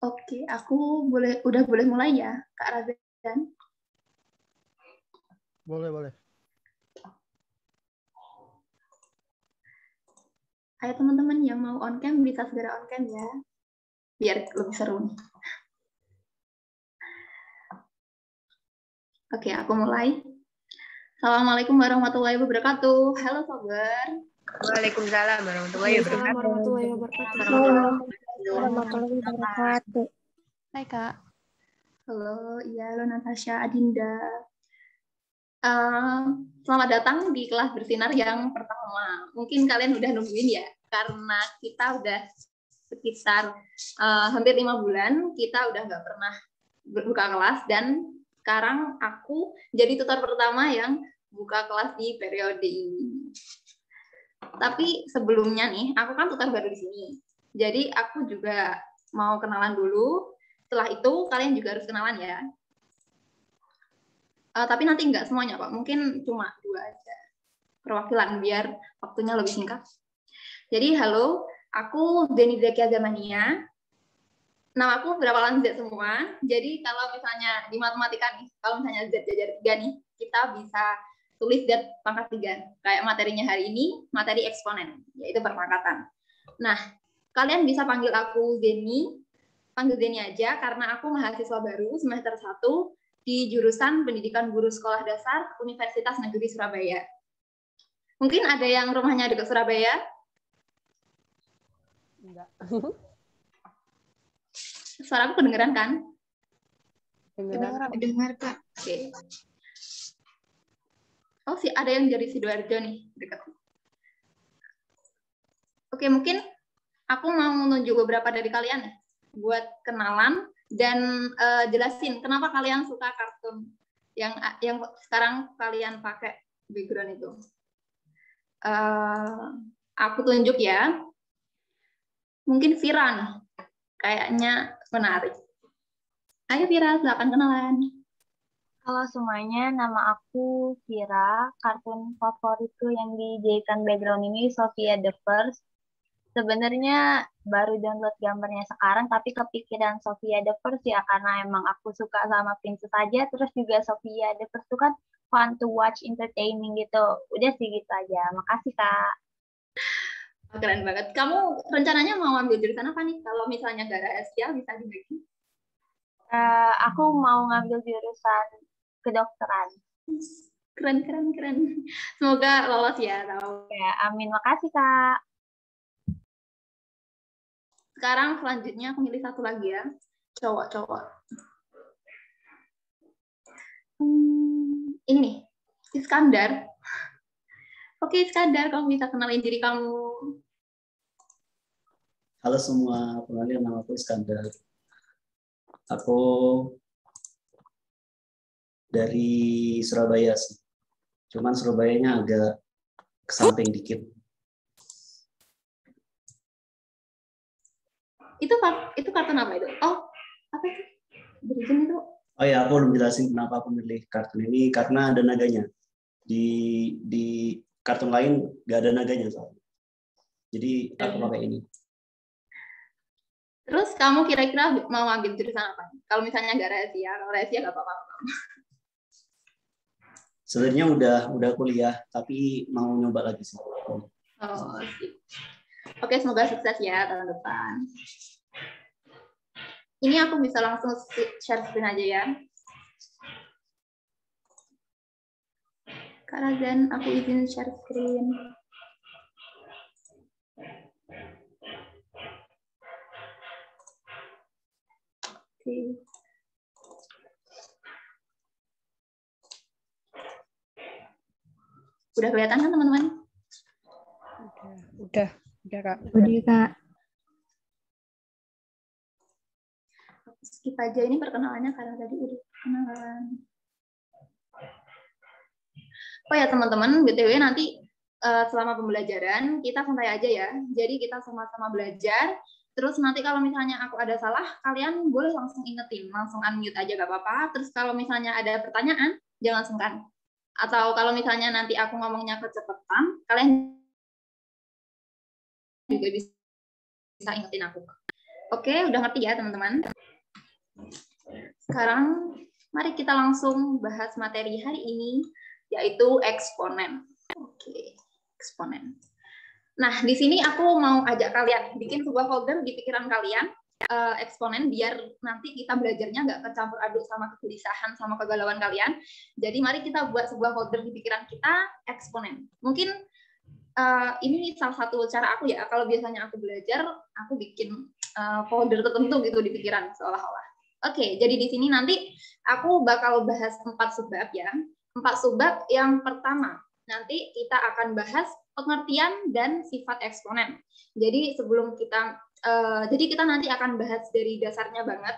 Oke, aku udah boleh mulai ya, Kak Razan? Boleh. Ayo teman-teman yang mau on cam bisa segera on cam ya, biar lebih seru nih. Oke, aku mulai. Assalamualaikum warahmatullahi wabarakatuh. Halo Sober. Waalaikumsalam warahmatullahi wabarakatuh. Warahmatullahi wabarakatuh. Hai Kak. Halo, iya, halo Natasha, Adinda. Selamat datang di kelas bersinar yang pertama. Mungkin kalian udah nungguin ya, karena kita udah sekitar hampir 5 bulan, kita udah nggak pernah buka kelas, dan sekarang aku jadi tutor pertama yang buka kelas di periode ini. Tapi sebelumnya nih, aku kan tutor baru di sini. Jadi aku juga mau kenalan dulu. Setelah itu kalian juga harus kenalan ya. Tapi nanti nggak semuanya Pak, mungkin cuma 2 aja perwakilan biar waktunya lebih singkat. Jadi halo, aku Zeni Zakia Zamania. Nama aku berawalan Z semua. Jadi kalau misalnya di matematika nih, kalau misalnya Z jajar 3 nih, kita bisa tulis Z pangkat 3. Kayak materinya hari ini, materi eksponen, yaitu perpangkatan. Nah, kalian bisa panggil aku Zeni, panggil Zeni aja karena aku mahasiswa baru semester 1 di jurusan Pendidikan Guru Sekolah Dasar Universitas Negeri Surabaya. Mungkin ada yang rumahnya dekat Surabaya? Enggak. Suara aku kedengeran kan? Dengar Kak. Oke. Oh sih, ada yang dari Sidoarjo nih dekat. Oke, mungkin aku mau menunjuk beberapa dari kalian ya, buat kenalan dan jelasin kenapa kalian suka kartun yang sekarang kalian pakai background itu. Aku tunjuk ya. Mungkin Vira nih, kayaknya menarik. Ayo Vira, silakan kenalan. Halo semuanya, nama aku Vira. Kartun favoritku yang dijadikan background ini Sofia the First. Sebenarnya baru download gambarnya sekarang, tapi kepikiran Sofia the First ya karena emang aku suka sama Princess aja. Terus juga Sofia the First itu kan fun to watch, entertaining gitu. Udah sih gitu aja. Makasih Kak. Keren banget. Kamu rencananya mau ambil jurusan apa nih? Kalau misalnya nggak rahasia, bisa dibagi. Aku mau ngambil jurusan kedokteran. Keren. Semoga lolos ya. Ya, amin. Makasih Kak. Sekarang selanjutnya aku milih satu lagi ya. Cowok. Ini nih, Iskandar. Oke, Iskandar, kamu bisa kenalin diri kamu. Halo semua, kenalin nama aku Iskandar. Aku dari Surabaya sih. Cuman Surabayanya agak ke samping dikit. Itu kartun apa itu? Oh, apa itu? Berizin itu. Oh ya, aku belum jelasin kenapa aku milih kartun ini karena ada naganya. Di kartun lain nggak ada naganya soalnya. Jadi aku pakai ini. Terus kamu kira-kira mau ambil jurusan apa? Kalau misalnya nggak rahasia, kalau rahasia nggak apa-apa. Sebenarnya udah kuliah, tapi mau nyoba lagi sih. Oh, sip. Oke, semoga sukses ya tahun depan. Ini aku bisa langsung share screen aja ya. Kak Razan, aku izin share screen. Oke. Udah kelihatan kan teman-teman? Udah Kak. Udah Kak. Skip aja ini perkenalannya karena tadi udah kenalan. Oh ya teman-teman, BTW nanti selama pembelajaran kita santai aja ya. Jadi kita sama-sama belajar. Terus nanti kalau misalnya aku ada salah, kalian boleh langsung ingetin, langsung unmute aja gak apa-apa. Terus kalau misalnya ada pertanyaan, jangan sungkan. Atau kalau misalnya nanti aku ngomongnya kecepatan, kalian juga bisa ingetin aku. Oke, udah ngerti ya teman-teman? Sekarang mari kita langsung bahas materi hari ini, yaitu eksponen. Oke, eksponen. Nah, di sini aku mau ajak kalian bikin sebuah folder di pikiran kalian, eksponen, biar nanti kita belajarnya nggak kecampur aduk sama kegelisahan, sama kegalauan kalian. Jadi mari kita buat sebuah folder di pikiran kita, eksponen. Mungkin ini salah satu cara aku ya, kalau biasanya aku belajar, aku bikin folder tertentu gitu di pikiran seolah-olah. Oke, jadi di sini nanti aku bakal bahas 4 subbab ya. 4 subbab. Yang pertama, nanti kita akan bahas pengertian dan sifat eksponen. Jadi sebelum kita, jadi kita nanti akan bahas dari dasarnya banget,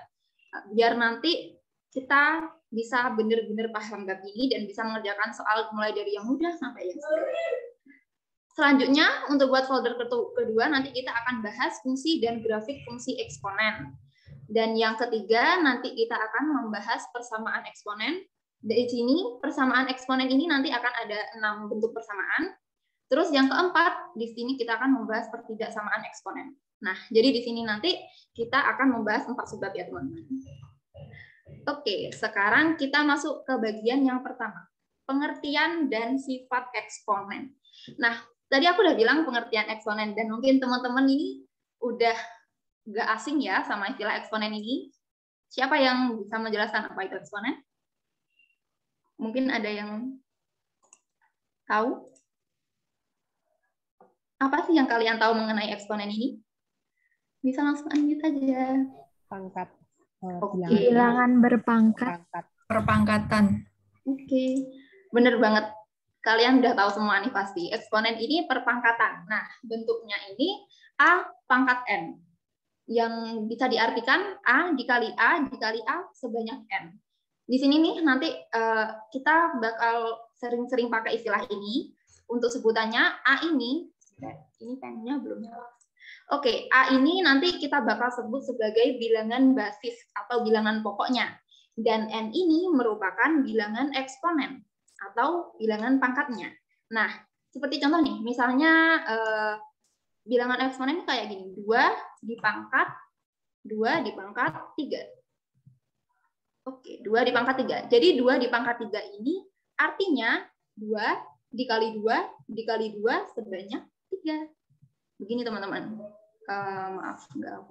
biar nanti kita bisa benar-benar paham bab ini dan bisa mengerjakan soal mulai dari yang mudah sampai yang sulit. Selanjutnya, untuk buat folder kedua, nanti kita akan bahas fungsi dan grafik fungsi eksponen. Dan yang ketiga, nanti kita akan membahas persamaan eksponen. Di sini, persamaan eksponen ini nanti akan ada 6 bentuk persamaan. Terus yang keempat, di sini kita akan membahas pertidaksamaan eksponen. Nah, jadi di sini nanti kita akan membahas 4 subbab ya, teman-teman. Oke, sekarang kita masuk ke bagian yang pertama. Pengertian dan sifat eksponen. Nah, tadi aku udah bilang pengertian eksponen, dan mungkin teman-teman ini udah nggak asing ya sama istilah eksponen ini. Siapa yang bisa menjelaskan apa itu eksponen? Mungkin ada yang tahu? Apa sih yang kalian tahu mengenai eksponen ini? Bisa langsung unmute aja. Pangkat. Bilangan berpangkat. Perpangkatan. Oke, bener banget. Kalian udah tahu semua nih pasti. Eksponen ini perpangkatan. Nah, bentuknya ini A pangkat N. Yang bisa diartikan A dikali A sebanyak N. Di sini nih nanti kita bakal sering-sering pakai istilah ini. Untuk sebutannya A ini pennya belum nyala. Oke, A ini nanti kita bakal sebut sebagai bilangan basis atau bilangan pokoknya. Dan N ini merupakan bilangan eksponen atau bilangan pangkatnya. Nah, seperti contoh nih, misalnya bilangan eksponen kayak gini, 2 dipangkat 3. Oke, 2 dipangkat 3. Jadi 2 dipangkat 3 ini artinya 2 dikali 2 sebanyak 3. Begini teman-teman. Maaf, enggak.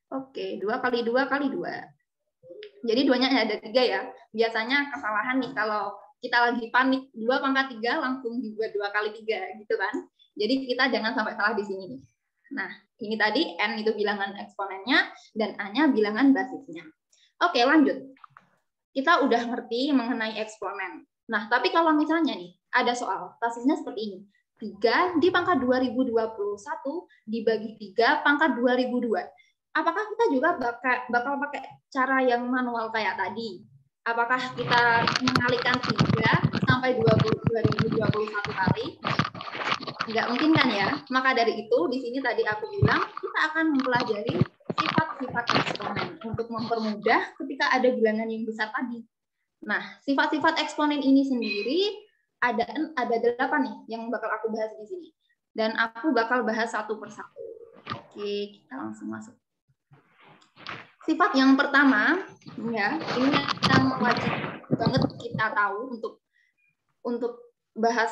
Oke, 2 kali 2 kali 2. Jadi 2-nya ada 3 ya. Biasanya kesalahan nih kalau kita lagi panik, 2 pangkat 3 langsung dibuat 2 kali 3 gitu kan. Jadi kita jangan sampai salah di sini nih. Nah, ini tadi N itu bilangan eksponennya dan A-nya bilangan basisnya. Oke, lanjut. Kita udah ngerti mengenai eksponen. Nah, tapi kalau misalnya nih ada soal, kasusnya seperti ini. 3 di pangkat 2021 dibagi 3 pangkat 2002. Apakah kita juga bakal pakai cara yang manual kayak tadi? Apakah kita mengalikan 3 sampai 2021 kali? Nggak mungkin kan ya? Maka dari itu, di sini tadi aku bilang, kita akan mempelajari sifat-sifat eksponen untuk mempermudah ketika ada bilangan yang besar tadi. Nah, sifat-sifat eksponen ini sendiri ada 8 nih yang bakal aku bahas di sini. Dan aku bakal bahas satu persatu. Oke, kita langsung masuk. Sifat yang pertama, ya, ini yang wajib banget kita tahu untuk bahas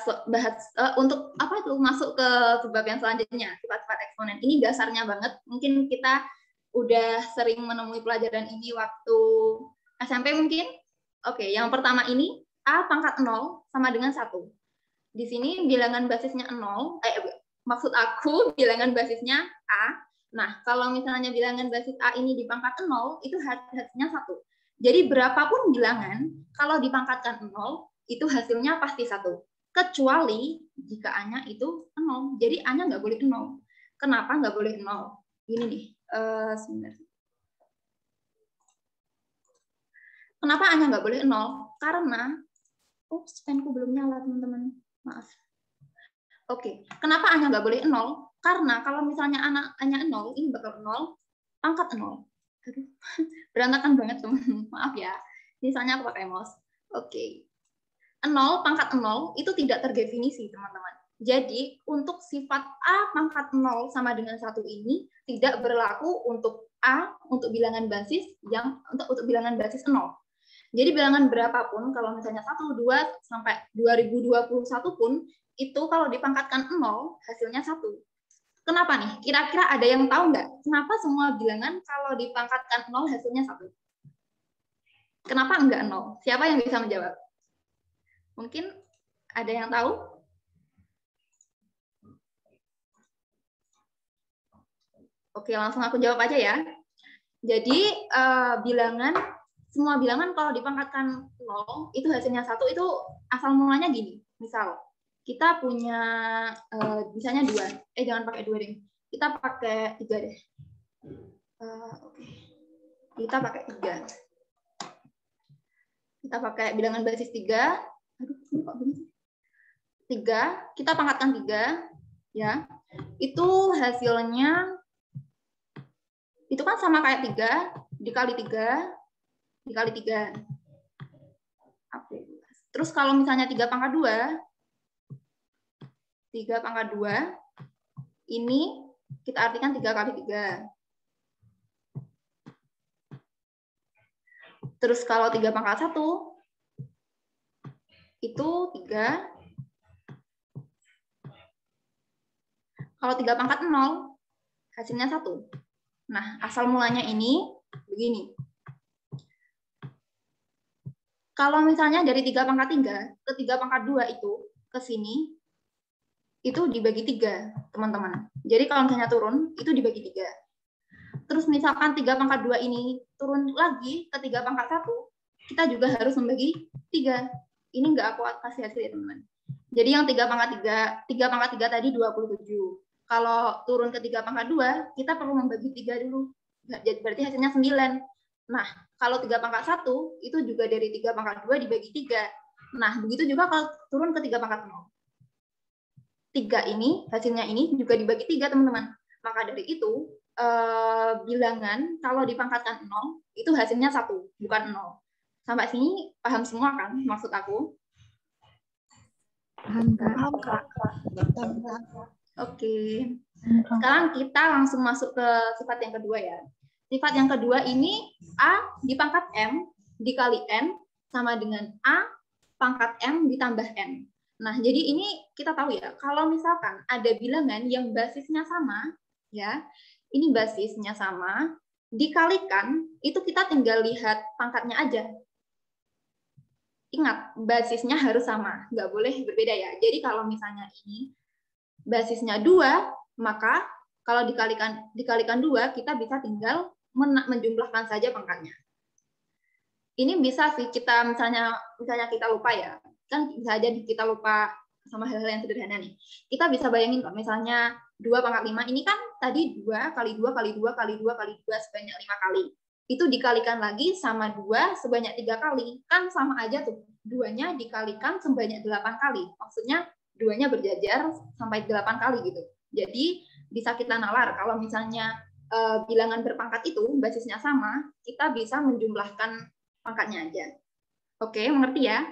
untuk apa itu masuk ke sebab yang selanjutnya, sifat-sifat eksponen. Ini dasarnya banget. Mungkin kita udah sering menemui pelajaran ini waktu SMP mungkin. Oke, yang pertama ini A pangkat 0 sama dengan 1. Di sini bilangan basisnya 0, maksud aku bilangan basisnya A. Nah, kalau misalnya bilangan basis A ini dipangkat 0, itu hasilnya 1. Jadi berapapun bilangan, kalau dipangkatkan 0, itu hasilnya pasti 1. Kecuali jika A-nya itu 0. Jadi A-nya nggak boleh 0. Kenapa nggak boleh 0? Ini nih, sebentar. Kenapa A-nya nggak boleh 0? Karena, penku belum nyala, teman-teman. Maaf. Oke, kenapa A-nya nggak boleh 0? Karena kalau misalnya A-nya 0, ini bakal 0, pangkat 0. Aduh, berantakan banget, teman. Maaf ya. Misalnya aku pakai mouse. Oke. 0 pangkat 0 itu tidak terdefinisi, teman-teman. Jadi, untuk sifat A pangkat 0 sama dengan 1 ini tidak berlaku untuk A untuk bilangan basis untuk bilangan basis 0. Jadi bilangan berapapun, kalau misalnya 1, 2, sampai 2021 pun, itu kalau dipangkatkan 0, hasilnya 1. Kenapa nih? Kira-kira ada yang tahu nggak? Kenapa semua bilangan kalau dipangkatkan 0, hasilnya 1? Kenapa enggak 0? Siapa yang bisa menjawab? Mungkin ada yang tahu? Oke, langsung aku jawab aja ya. Jadi semua bilangan kalau dipangkatkan 0, itu hasilnya 1, itu asal mulanya gini. Misal, kita punya, misalnya 2. Jangan pakai 2 deh. Kita pakai 3 deh. Oke. Kita pakai 3. Kita pakai bilangan basis 3. Aduh, ini kok gini sih? 3, kita pangkatkan 3. Ya. Itu hasilnya, itu kan sama kayak 3 dikali 3 dikali 3. Terus kalau misalnya 3 pangkat 2, 3 pangkat 2, ini kita artikan 3 kali 3. Terus kalau 3 pangkat 1, itu 3. Kalau 3 pangkat 0, hasilnya 1. Nah, asal mulanya ini begini. Kalau misalnya dari 3 pangkat 3 ke 3 pangkat 2 itu ke sini, itu dibagi 3, teman-teman. Jadi kalau misalnya turun, itu dibagi 3. Terus misalkan 3 pangkat 2 ini turun lagi ke 3 pangkat 1, kita juga harus membagi 3. Ini nggak aku kasih hasil ya, teman-teman. Jadi yang 3 pangkat 3 tadi 27. Kalau turun ke 3 pangkat 2, kita perlu membagi 3 dulu. Berarti hasilnya 9. Nah, kalau 3 pangkat 1, itu juga dari 3 pangkat 2 dibagi 3. Nah, begitu juga kalau turun ke 3 pangkat 0. 3 ini, hasilnya ini juga dibagi 3, teman-teman. Maka dari itu, bilangan kalau dipangkatkan 0, itu hasilnya 1, bukan 0. Sampai sini paham semua kan maksud aku? Paham, Kak. Oke. Sekarang kita langsung masuk ke sifat yang kedua ya. Sifat yang kedua ini A dipangkat M dikali N sama dengan A pangkat M ditambah N. Nah, jadi ini kita tahu ya, kalau misalkan ada bilangan yang basisnya sama, ya, ini basisnya sama, dikalikan, itu kita tinggal lihat pangkatnya aja. Ingat, basisnya harus sama, nggak boleh berbeda ya. Jadi kalau misalnya ini basisnya 2, maka kalau dikalikan 2, kita bisa tinggal menjumlahkan saja pangkatnya. Ini bisa sih kita misalnya kita lupa ya, kan bisa aja kita lupa sama hal-hal yang sederhana nih. Kita bisa bayangin kok, misalnya 2 pangkat 5 ini kan tadi 2 kali 2 kali 2 kali 2 kali 2 sebanyak 5 kali. Itu dikalikan lagi sama 2 sebanyak 3 kali. Kan sama aja tuh, 2-nya dikalikan sebanyak 8 kali. Maksudnya 2-nya berjajar sampai 8 kali gitu. Jadi bisa kita nalar kalau misalnya bilangan berpangkat itu basisnya sama, kita bisa menjumlahkan pangkatnya aja. Oke, mengerti ya?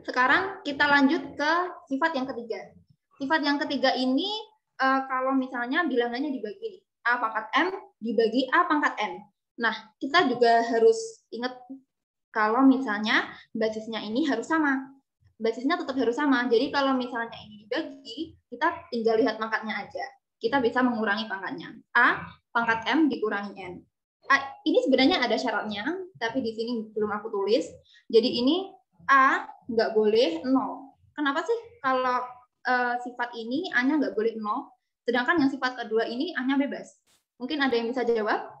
Sekarang kita lanjut ke sifat yang ketiga. Sifat yang ketiga ini kalau misalnya bilangannya dibagi A pangkat M dibagi A pangkat N. Nah, kita juga harus ingat kalau misalnya basisnya ini harus sama. Basisnya tetap harus sama. Jadi kalau misalnya ini dibagi, kita tinggal lihat pangkatnya aja. Kita bisa mengurangi pangkatnya. A pangkat M dikurangi N. Ini sebenarnya ada syaratnya, tapi di sini belum aku tulis. Jadi ini A nggak boleh 0. Kenapa sih kalau sifat ini A-nya nggak boleh 0, sedangkan yang sifat kedua ini A-nya bebas? Mungkin ada yang bisa jawab?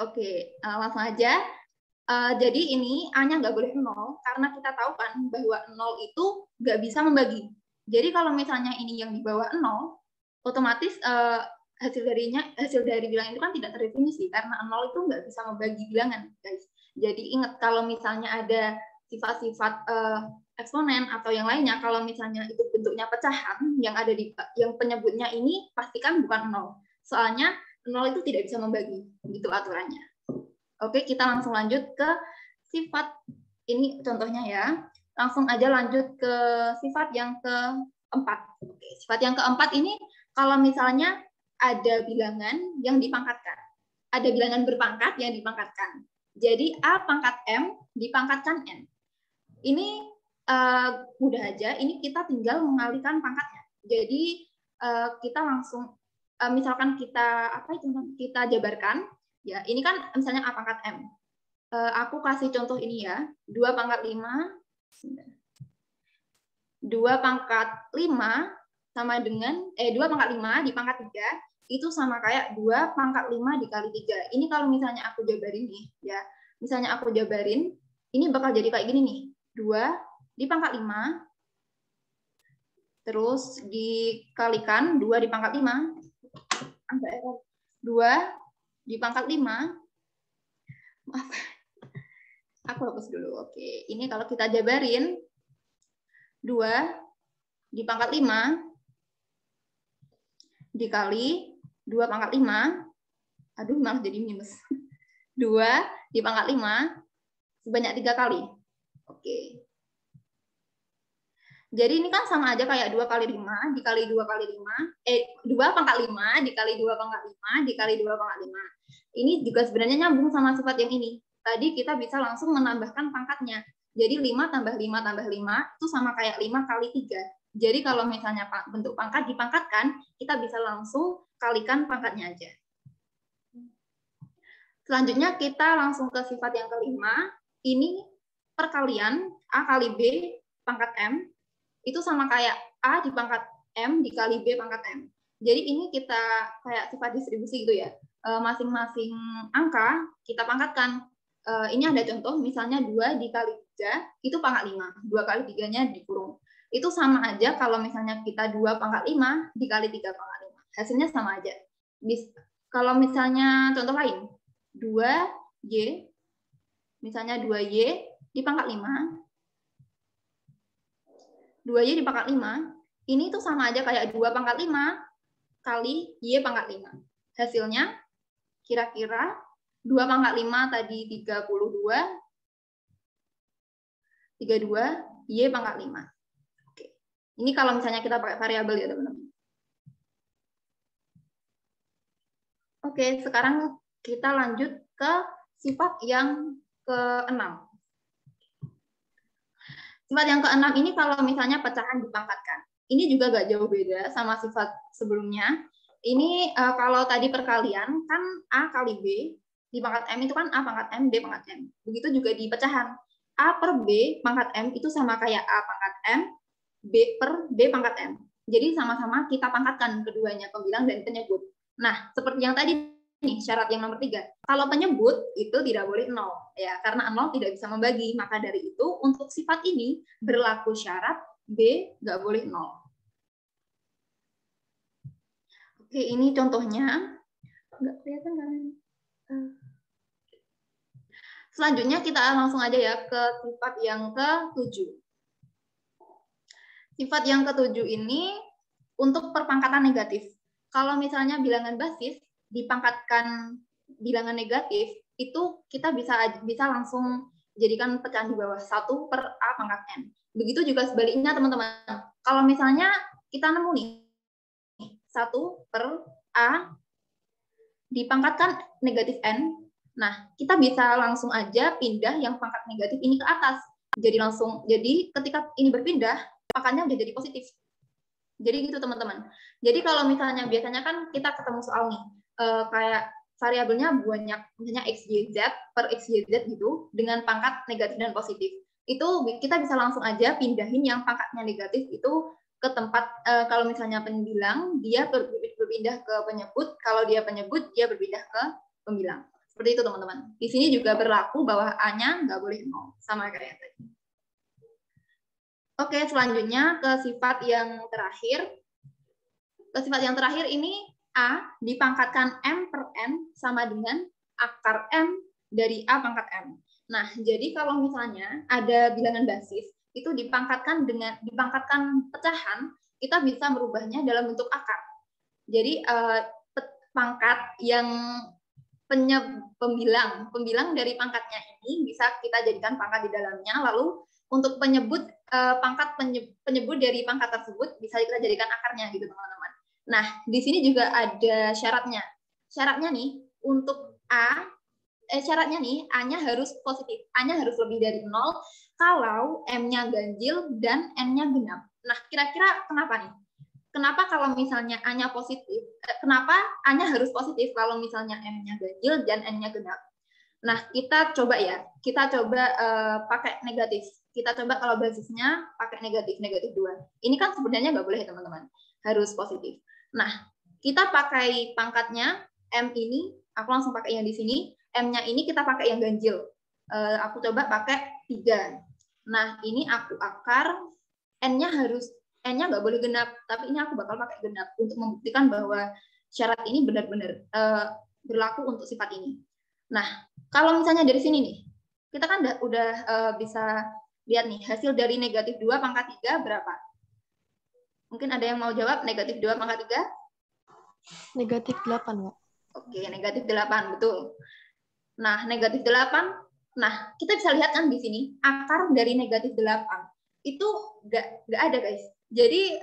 Oke, langsung aja. Jadi ini A-nya nggak boleh 0, karena kita tahu kan bahwa 0 itu nggak bisa membagi. Jadi kalau misalnya ini yang di bawah 0, otomatis hasil dari bilangan itu kan tidak terdefinisi, karena 0 itu nggak bisa membagi bilangan, guys. Jadi ingat, kalau misalnya ada sifat-sifat eksponen atau yang lainnya, kalau misalnya itu bentuknya pecahan, yang penyebutnya ini pastikan bukan 0. Soalnya 0 itu tidak bisa membagi, gitu aturannya. Oke, kita langsung lanjut ke sifat Ini contohnya ya. Langsung aja lanjut ke sifat yang keempat. Oke, sifat yang keempat ini kalau misalnya ada bilangan yang dipangkatkan. Ada bilangan berpangkat yang dipangkatkan. Jadi A pangkat M dipangkatkan N. Ini mudah aja, ini kita tinggal mengalihkan pangkatnya. Jadi kita langsung, misalkan kita jabarkan, ya ini kan misalnya A pangkat M. Aku kasih contoh ini ya, 2 pangkat 5 sama dengan 2 pangkat 5 di pangkat 3 itu sama kayak 2 pangkat 5 dikali 3. Ini kalau misalnya aku jabarin nih ya. Misalnya aku jabarin, ini bakal jadi kayak gini nih. 2 di pangkat 5 terus dikalikan 2 di pangkat 5. 2 di pangkat 5. Maaf. Aku hapus dulu. Oke, ini kalau kita jabarin 2 di pangkat 5 dikali 2 pangkat 5. Aduh, malah jadi minus. 2 di pangkat 5 sebanyak 3 kali. Oke. Jadi ini kan sama aja kayak 2 kali 5 dikali 2 kali 5. 2 pangkat 5 dikali 2 pangkat 5 dikali 2 pangkat 5. Ini juga sebenarnya nyambung sama sifat yang ini. Tadi kita bisa langsung menambahkan pangkatnya. Jadi 5 tambah 5 tambah 5 itu sama kayak 5 kali 3. Jadi kalau misalnya bentuk pangkat dipangkatkan, kita bisa langsung kalikan pangkatnya aja. Selanjutnya kita langsung ke sifat yang kelima. Ini perkalian A kali B pangkat M. Itu sama kayak A di pangkat M dikali B pangkat M. Jadi ini kita kayak sifat distribusi gitu ya. Masing-masing angka kita pangkatkan. Ini ada contoh, misalnya 2 dikali 3, itu pangkat 5. 2 kali 3-nya dikurung. Itu sama aja kalau misalnya kita 2 pangkat 5 dikali 3 pangkat 5. Hasilnya sama aja. Kalau misalnya contoh lain, 2Y, misalnya 2Y di pangkat 5, 2Y di pangkat 5, ini tuh sama aja kayak 2 pangkat 5 kali Y pangkat 5. Hasilnya kira-kira 2 pangkat 5 tadi 32 Y pangkat 5. Oke. Ini kalau misalnya kita pakai variabel ya teman-teman. Oke, sekarang kita lanjut ke sifat yang ke-6. Sifat yang ke-6 ini kalau misalnya pecahan dipangkatkan. Ini juga gak jauh beda sama sifat sebelumnya. Ini kalau tadi perkalian kan A kali B di pangkat M itu kan A pangkat M, B pangkat M. Begitu juga di pecahan. A per B pangkat M itu sama kayak A pangkat M, B per B pangkat M. Jadi sama-sama kita pangkatkan keduanya, pembilang dan penyebut. Nah, seperti yang tadi nih, syarat yang nomor 3. Kalau penyebut itu tidak boleh 0. Ya, karena 0 tidak bisa membagi. Maka dari itu, untuk sifat ini berlaku syarat B nggak boleh 0. Oke, ini contohnya. Nggak kelihatan kan? Selanjutnya kita langsung aja ya ke sifat yang ke-7. Sifat yang ke-7 ini untuk perpangkatan negatif. Kalau misalnya bilangan basis dipangkatkan bilangan negatif, itu kita bisa langsung jadikan pecahan di bawah 1 per A pangkat N. Begitu juga sebaliknya teman-teman. Kalau misalnya kita nemu nih 1 per A dipangkatkan negatif N, nah kita bisa langsung aja pindah yang pangkat negatif ini ke atas. Jadi ketika ini berpindah, pangkatnya udah jadi positif. Jadi gitu teman-teman. Jadi kalau misalnya biasanya kan kita ketemu soal nih, kayak variabelnya banyak, misalnya X, Y, Z per X, Y, Z gitu, dengan pangkat negatif dan positif. Itu kita bisa langsung aja pindahin yang pangkatnya negatif itu ke tempat, kalau misalnya pembilang, dia berpindah ke penyebut, kalau dia penyebut, dia berpindah ke pembilang. Seperti itu teman-teman. Di sini juga berlaku bahwa A-nya nggak boleh 0, sama kayak tadi. Oke, selanjutnya ke sifat yang terakhir. Ke sifat yang terakhir ini A dipangkatkan M per N sama dengan akar M dari A pangkat M. Nah, jadi kalau misalnya ada bilangan basis, itu dipangkatkan pecahan, kita bisa merubahnya dalam bentuk akar. Jadi pangkat yang pembilang dari pangkatnya ini bisa kita jadikan pangkat di dalamnya. Lalu untuk penyebut penyebut dari pangkat tersebut bisa kita jadikan akarnya gitu teman-teman. Nah, di sini juga ada syaratnya. Syaratnya nih untuk syaratnya nih A-nya harus positif. A-nya harus lebih dari 0 kalau M-nya ganjil dan N-nya genap. Nah, kira-kira kenapa nih? Kenapa kalau misalnya A-nya positif? Kenapa A-nya harus positif kalau misalnya M-nya ganjil dan N-nya genap? Nah, kita coba pakai negatif. Kita coba kalau basisnya pakai negatif 2. Ini kan sebenarnya nggak boleh, teman-teman. Harus positif. Nah, kita pakai pangkatnya M ini, aku langsung pakai yang di sini. M-nya ini kita pakai yang ganjil. Aku coba pakai 3. Nah, ini aku akar, N-nya nggak boleh genap, tapi ini aku bakal pakai genap untuk membuktikan bahwa syarat ini benar-benar berlaku untuk sifat ini. Nah, kalau misalnya dari sini nih, kita kan udah bisa lihat nih, hasil dari negatif 2 pangkat 3 berapa? Mungkin ada yang mau jawab negatif 2 pangkat 3? Negatif 8, Kak. Oke, negatif 8, betul. Nah, negatif 8, nah kita bisa lihat kan di sini, akar dari negatif 8 itu nggak ada, guys. Jadi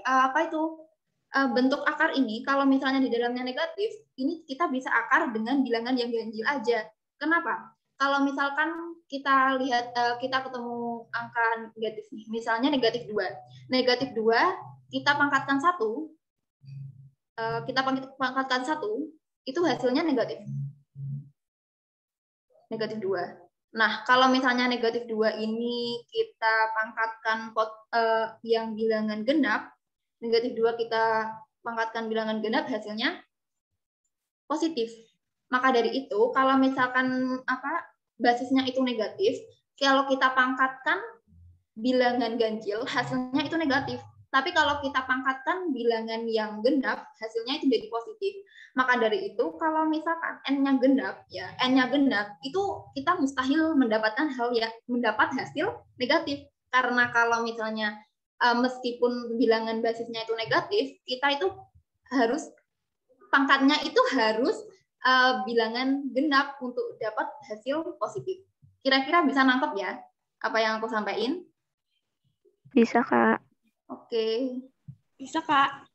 bentuk akar ini kalau misalnya di dalamnya negatif, ini kita bisa akar dengan bilangan yang ganjil aja. Kenapa? Kalau misalkan kita lihat kita ketemu angka negatif nih, misalnya negatif 2. Negatif 2 kita pangkatkan 1, itu hasilnya negatif. Negatif 2. Nah, kalau misalnya negatif 2 ini kita pangkatkan yang bilangan genap, negatif 2 kita pangkatkan bilangan genap, hasilnya positif. Maka dari itu, kalau misalkan basisnya itu negatif, kalau kita pangkatkan bilangan ganjil, hasilnya itu negatif. Tapi kalau kita pangkatkan bilangan yang genap, hasilnya itu jadi positif. Maka dari itu, kalau misalkan N-nya genap, itu kita mustahil mendapat hasil negatif. Karena kalau misalnya meskipun bilangan basisnya itu negatif, kita itu pangkatnya itu harus bilangan genap untuk dapat hasil positif. Kira-kira bisa nangkep ya apa yang aku sampaikan? Bisa, Kak. Oke. Bisa, Kak.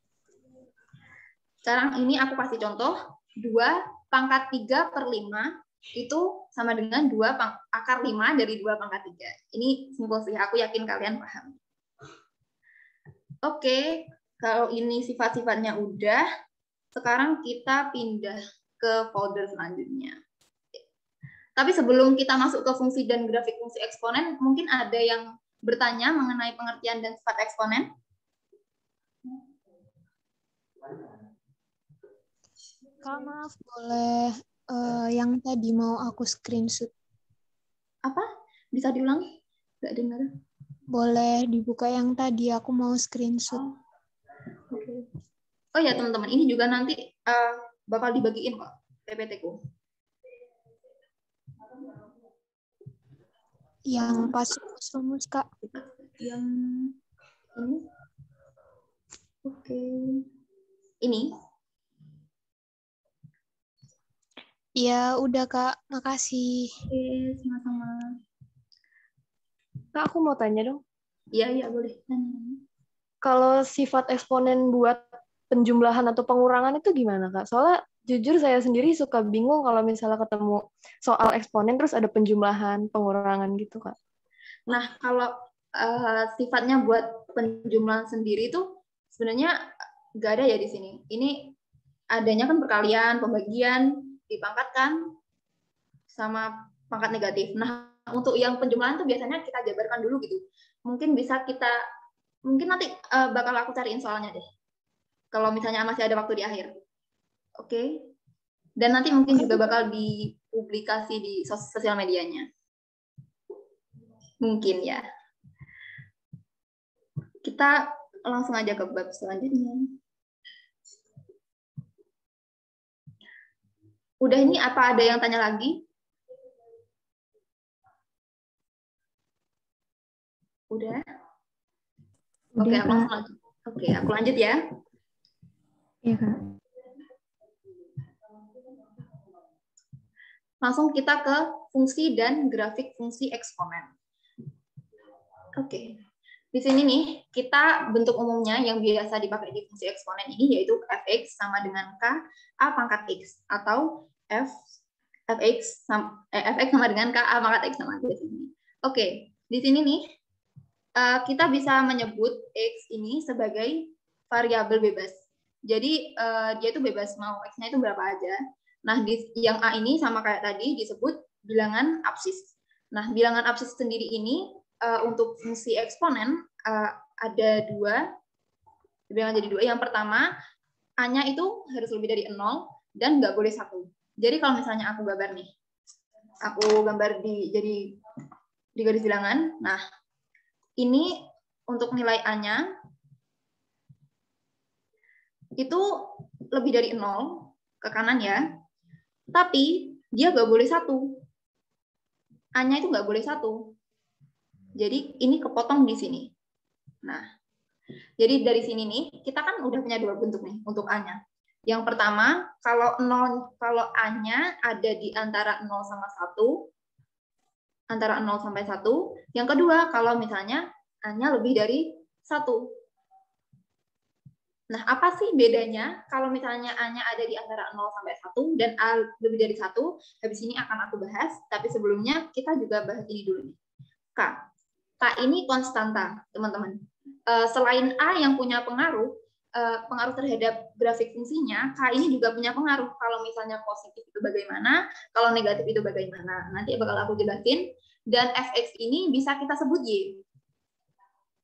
Sekarang ini aku kasih contoh. 2 pangkat 3 per 5 itu sama dengan 2 akar 5 dari 2 pangkat 3. Ini simpel sih, aku yakin kalian paham. Oke, kalau ini sifat-sifatnya udah, sekarang kita pindah ke folder selanjutnya. Tapi sebelum kita masuk ke fungsi dan grafik fungsi eksponen, mungkin ada yang bertanya mengenai pengertian dan sifat eksponen? Kak, maaf, boleh yang tadi mau aku screenshot? Apa? Bisa diulang? Nggak dengar. Boleh dibuka yang tadi, aku mau screenshot. Oke. Oh ya teman-teman, ini juga nanti bakal dibagiin kok PPT-ku. Yang pas rumus, Kak. Yang ini? Oke. Ini? Ya, udah, Kak. Makasih. Oke, sama-sama. Kak, aku mau tanya dong. Iya, boleh. Kalau sifat eksponen buat penjumlahan atau pengurangan itu gimana, Kak? Soalnya jujur saya sendiri suka bingung kalau misalnya ketemu soal eksponen terus ada penjumlahan, pengurangan gitu, Kak. Nah, kalau sifatnya buat penjumlahan sendiri itu sebenarnya nggak ada ya di sini. Ini adanya kan perkalian, pembagian, dipangkatkan sama pangkat negatif. Nah, untuk yang penjumlahan itu biasanya kita jabarkan dulu gitu. Mungkin nanti bakal aku cariin soalnya deh. Kalau misalnya masih ada waktu di akhir. Oke. Dan nanti mungkin juga bakal dipublikasi di sosial medianya. Mungkin ya. Kita langsung aja ke bab selanjutnya. Udah, ini apa ada yang tanya lagi? Udah? Oke, aku lanjut ya. Iya, Kak. langsung kita ke fungsi dan grafik fungsi eksponen. Oke. Di sini nih, kita bentuk umumnya yang biasa dipakai di fungsi eksponen ini yaitu fx sama dengan k a pangkat x, atau fx sama dengan k a pangkat x sama di sini. Oke, di sini nih kita bisa menyebut x ini sebagai variabel bebas. Jadi dia itu bebas mau x-nya itu berapa aja. Nah, yang a ini sama kayak tadi disebut bilangan absis. Nah, bilangan absis sendiri ini untuk fungsi eksponen ada dua, dibilang jadi dua. Yang pertama, a-nya itu harus lebih dari 0 dan nggak boleh 1. Jadi kalau misalnya aku gambar nih, aku gambar di garis bilangan. Nah, ini untuk nilai a-nya itu lebih dari 0 ke kanan ya, tapi dia nggak boleh 1. A-nya itu nggak boleh 1. Jadi ini kepotong di sini. Nah, jadi dari sini nih, kita kan udah punya dua bentuk nih untuk A-nya. Yang pertama, kalau A-nya ada di antara 0 sama 1, antara 0 sampai 1. Yang kedua, kalau misalnya A-nya lebih dari 1. Nah, apa sih bedanya kalau misalnya A-nya ada di antara 0 sampai 1 dan A lebih dari 1? Habis ini akan aku bahas, tapi sebelumnya kita juga bahas ini dulu nih. K ini konstanta, teman-teman. Selain A yang punya pengaruh terhadap grafik fungsinya, K ini juga punya pengaruh. Kalau misalnya positif itu bagaimana, kalau negatif itu bagaimana. Nanti bakal aku jelasin. Dan fx ini bisa kita sebut Y.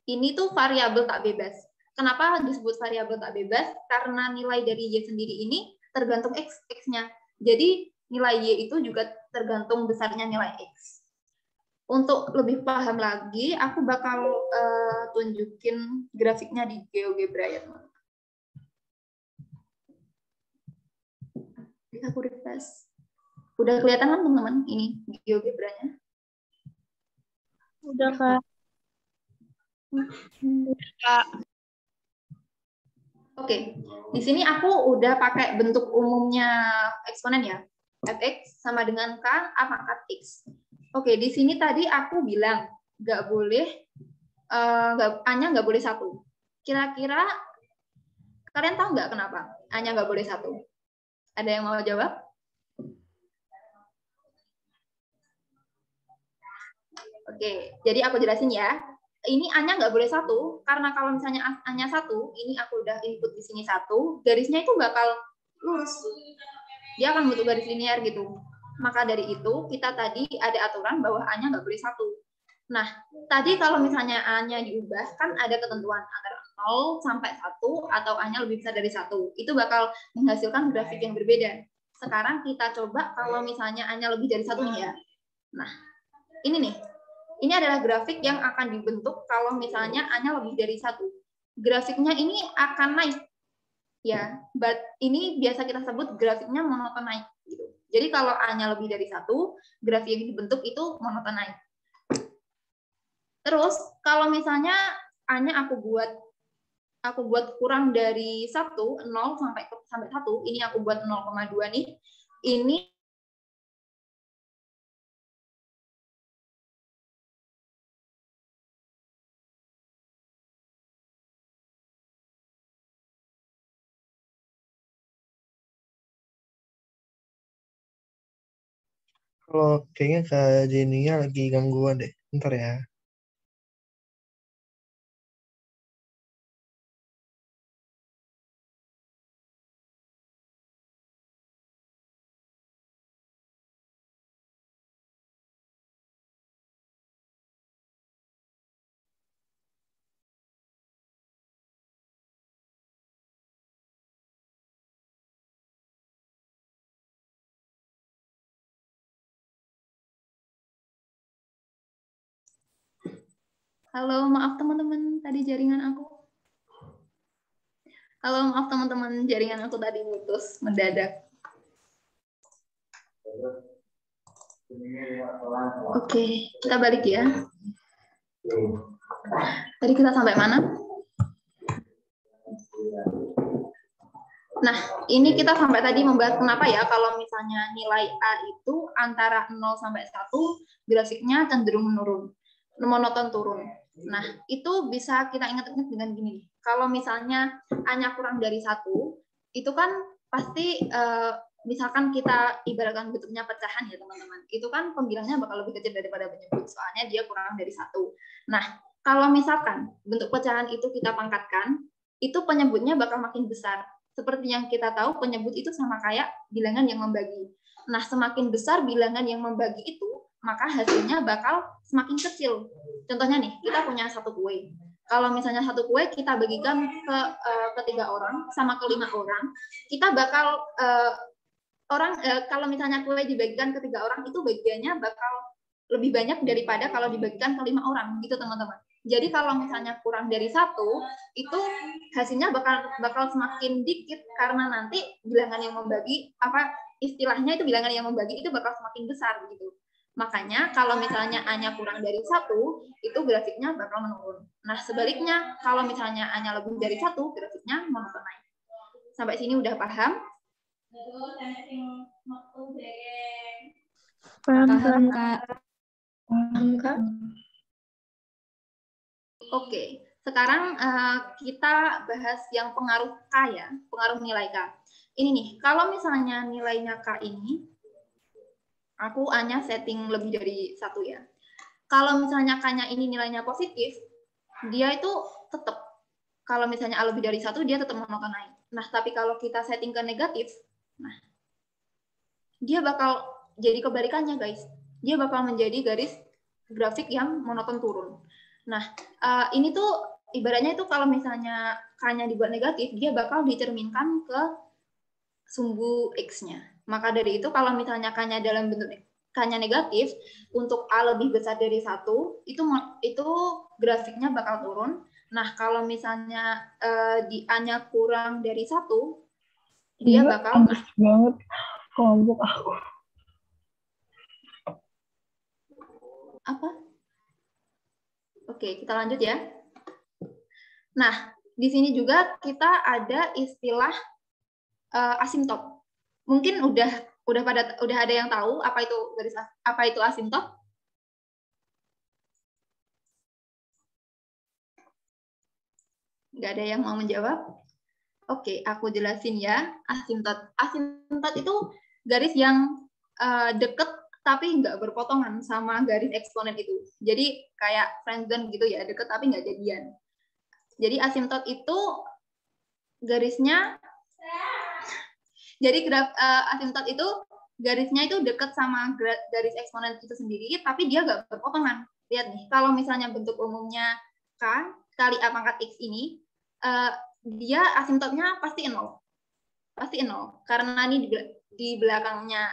Ini tuh variabel tak bebas. Kenapa disebut variabel tak bebas? Karena nilai dari Y sendiri ini tergantung X-nya. Jadi nilai Y itu juga tergantung besarnya nilai X. Untuk lebih paham lagi, aku bakal tunjukin grafiknya di GeoGebra ya, teman-teman. Aku refresh. Udah kelihatan kan, teman-teman? Ini GeoGebra-nya. Udah, Kak. Oke, di sini aku udah pakai bentuk umumnya eksponen ya. Fx sama dengan K A pangkat X. Oke, di sini tadi aku bilang nggak boleh, A-nya nggak boleh 1. Kira-kira kalian tahu nggak kenapa A-nya nggak boleh 1? Ada yang mau jawab? Oke, jadi aku jelasin ya. Ini A-nya nggak boleh 1, karena kalau misalnya A-nya 1, ini aku udah input di sini 1, garisnya itu bakal lurus. Dia akan bentuk garis linear gitu. Maka dari itu, kita tadi ada aturan bahwa A-nya nggak boleh 1. Nah, tadi kalau misalnya A-nya diubah, kan ada ketentuan antara 0 sampai 1, atau A-nya lebih besar dari 1. Itu bakal menghasilkan grafik yang berbeda. Sekarang kita coba kalau misalnya A-nya lebih dari 1 nih ya. Nah, ini nih. Ini adalah grafik yang akan dibentuk kalau misalnya A-nya lebih dari 1. Grafiknya ini akan naik. Ya, ini biasa kita sebut grafiknya monoton naik. Gitu. Jadi kalau A-nya lebih dari 1, grafik yang dibentuk itu monoton naik. Terus kalau misalnya A-nya aku buat kurang dari 1, 0 sampai 1, ini aku buat 0,2 nih. Ini Kalau kayaknya Kak Jenny-nya lagi gangguan deh. Ntar ya. halo, maaf teman-teman, tadi jaringan aku. Halo, maaf teman-teman, jaringan aku tadi putus mendadak. Oke, kita balik ya. Tadi kita sampai mana? Nah, ini kita sampai tadi membahas kenapa ya kalau misalnya nilai A itu antara 0 sampai 1 grafiknya cenderung menurun, monoton turun. Nah, itu bisa kita ingat-ingat dengan gini. Kalau misalnya A-nya kurang dari 1, itu kan pasti misalkan kita ibaratkan bentuknya pecahan ya teman-teman. Itu kan pembilangnya bakal lebih kecil daripada penyebut, soalnya dia kurang dari 1. Nah, kalau misalkan bentuk pecahan itu kita pangkatkan, itu penyebutnya bakal makin besar. Seperti yang kita tahu, penyebut itu sama kayak bilangan yang membagi. Nah, semakin besar bilangan yang membagi itu, maka hasilnya bakal semakin kecil. Contohnya nih, kita punya satu kue. Kalau misalnya satu kue kita bagikan ke 3 orang sama ke 5 orang, kita bakal kalau misalnya kue dibagikan ke 3 orang, itu bagiannya bakal lebih banyak daripada kalau dibagikan ke 5 orang, gitu teman-teman. Jadi kalau misalnya kurang dari 1, itu hasilnya bakal semakin dikit karena nanti bilangan yang membagi, istilahnya itu bilangan yang membagi itu bakal semakin besar gitu. Makanya kalau misalnya A-nya kurang dari 1, itu grafiknya bakal menurun. Nah, sebaliknya kalau misalnya A-nya lebih dari 1, grafiknya monoton naik. Sampai sini udah paham? Paham, Kak. Oke, sekarang kita bahas yang pengaruh K ya, pengaruh nilai K. Ini nih, kalau misalnya nilainya K ini, aku A-nya setting lebih dari 1 ya. Kalau misalnya K-nya ini nilainya positif, dia itu tetap, kalau misalnya A lebih dari 1, dia tetap monoton naik. Nah, tapi kalau kita setting ke negatif, nah, dia bakal jadi kebalikannya, guys. Dia bakal menjadi garis grafik yang monoton turun. Nah, ini tuh ibaratnya itu kalau misalnya K-nya dibuat negatif, dia bakal dicerminkan ke sumbu X-nya. Maka dari itu kalau misalnya K-nya dalam bentuk K-nya negatif, untuk A lebih besar dari 1, itu grafiknya bakal turun. Nah, kalau misalnya di A-nya kurang dari 1, dia bakal banget kelompok aku. Apa? Oke, kita lanjut ya. Nah, di sini juga kita ada istilah asimtot. Mungkin udah ada yang tahu apa itu asimtot? Nggak ada yang mau menjawab? Oke, aku jelasin ya. Asimtot. Asimtot itu garis yang deket tapi nggak berpotongan sama garis eksponen itu. Jadi kayak friendzone gitu ya, deket tapi nggak jadian. Jadi asimtot itu garisnya, jadi asimtot itu garisnya itu deket sama garis eksponen itu sendiri, tapi dia nggak berpotongan. Lihat nih, kalau misalnya bentuk umumnya K kali A pangkat X ini, dia asimtotnya pasti 0. Pasti 0. Karena ini di belakangnya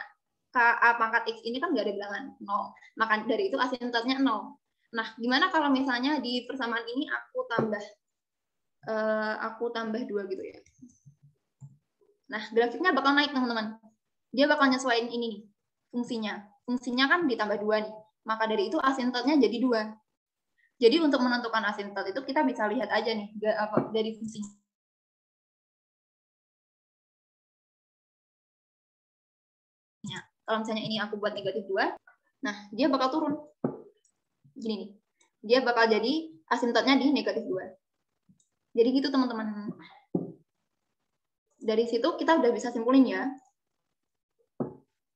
A pangkat X ini kan nggak ada bilangan 0. Maka dari itu asimtotnya 0. Nah, gimana kalau misalnya di persamaan ini aku tambah 2 gitu ya. Nah, grafiknya bakal naik, teman-teman. Dia bakal nyesuaiin ini nih, fungsinya. Fungsinya kan ditambah 2 nih. Maka dari itu asimtotnya jadi 2. Jadi untuk menentukan asimtot itu kita bisa lihat aja nih dari fungsinya. Kalau misalnya ini aku buat negatif 2, nah dia bakal turun. Gini nih. Dia bakal jadi asimtotnya di negatif 2. Jadi gitu teman-teman. Dari situ kita udah bisa simpulin ya.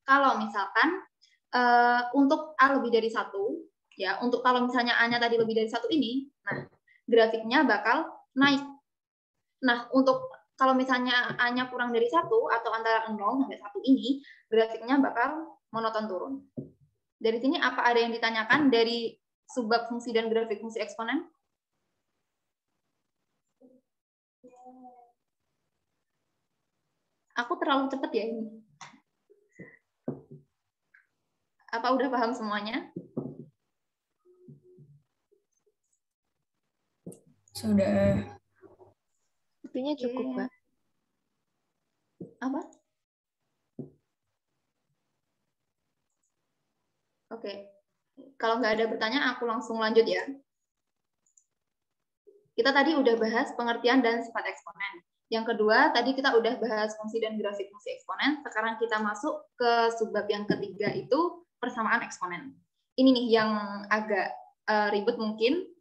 Kalau misalkan untuk A lebih dari 1, ya, untuk kalau misalnya A-nya tadi lebih dari 1 ini, nah grafiknya bakal naik. Nah, untuk kalau misalnya A-nya kurang dari 1 atau antara 0 sampai 1 ini, grafiknya bakal monoton turun. Dari sini apa ada yang ditanyakan dari subbab fungsi dan grafik fungsi eksponen? Aku terlalu cepat ya ini. Apa udah paham semuanya? Sudah. Sepertinya cukup, Kak. Apa? Oke. Kalau nggak ada pertanyaan, aku langsung lanjut ya. Kita tadi udah bahas pengertian dan sifat eksponen. Yang kedua, tadi kita udah bahas fungsi dan grafik fungsi eksponen. Sekarang kita masuk ke subbab yang ketiga, itu persamaan eksponen. Ini nih yang agak ribet mungkin.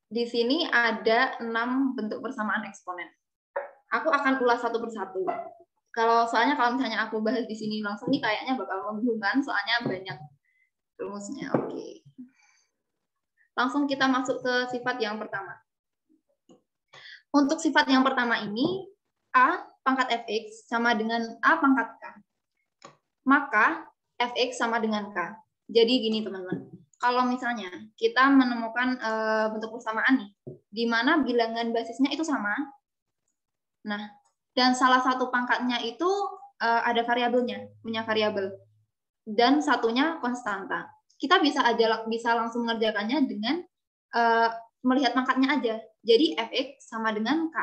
Di sini ada 6 bentuk persamaan eksponen. Aku akan ulas satu persatu. Soalnya kalau misalnya aku bahas di sini langsung nih kayaknya bakal membingungkan, soalnya banyak rumusnya. Oke. Langsung kita masuk ke sifat yang pertama. Untuk sifat yang pertama ini, A pangkat fx sama dengan A pangkat k. Maka fx sama dengan k. Jadi gini teman-teman. Kalau misalnya kita menemukan bentuk persamaan nih, di mana bilangan basisnya itu sama, nah, dan salah satu pangkatnya itu ada variabelnya, punya variabel, dan satunya konstanta. Kita bisa langsung mengerjakannya dengan melihat pangkatnya aja. Jadi fx sama dengan k.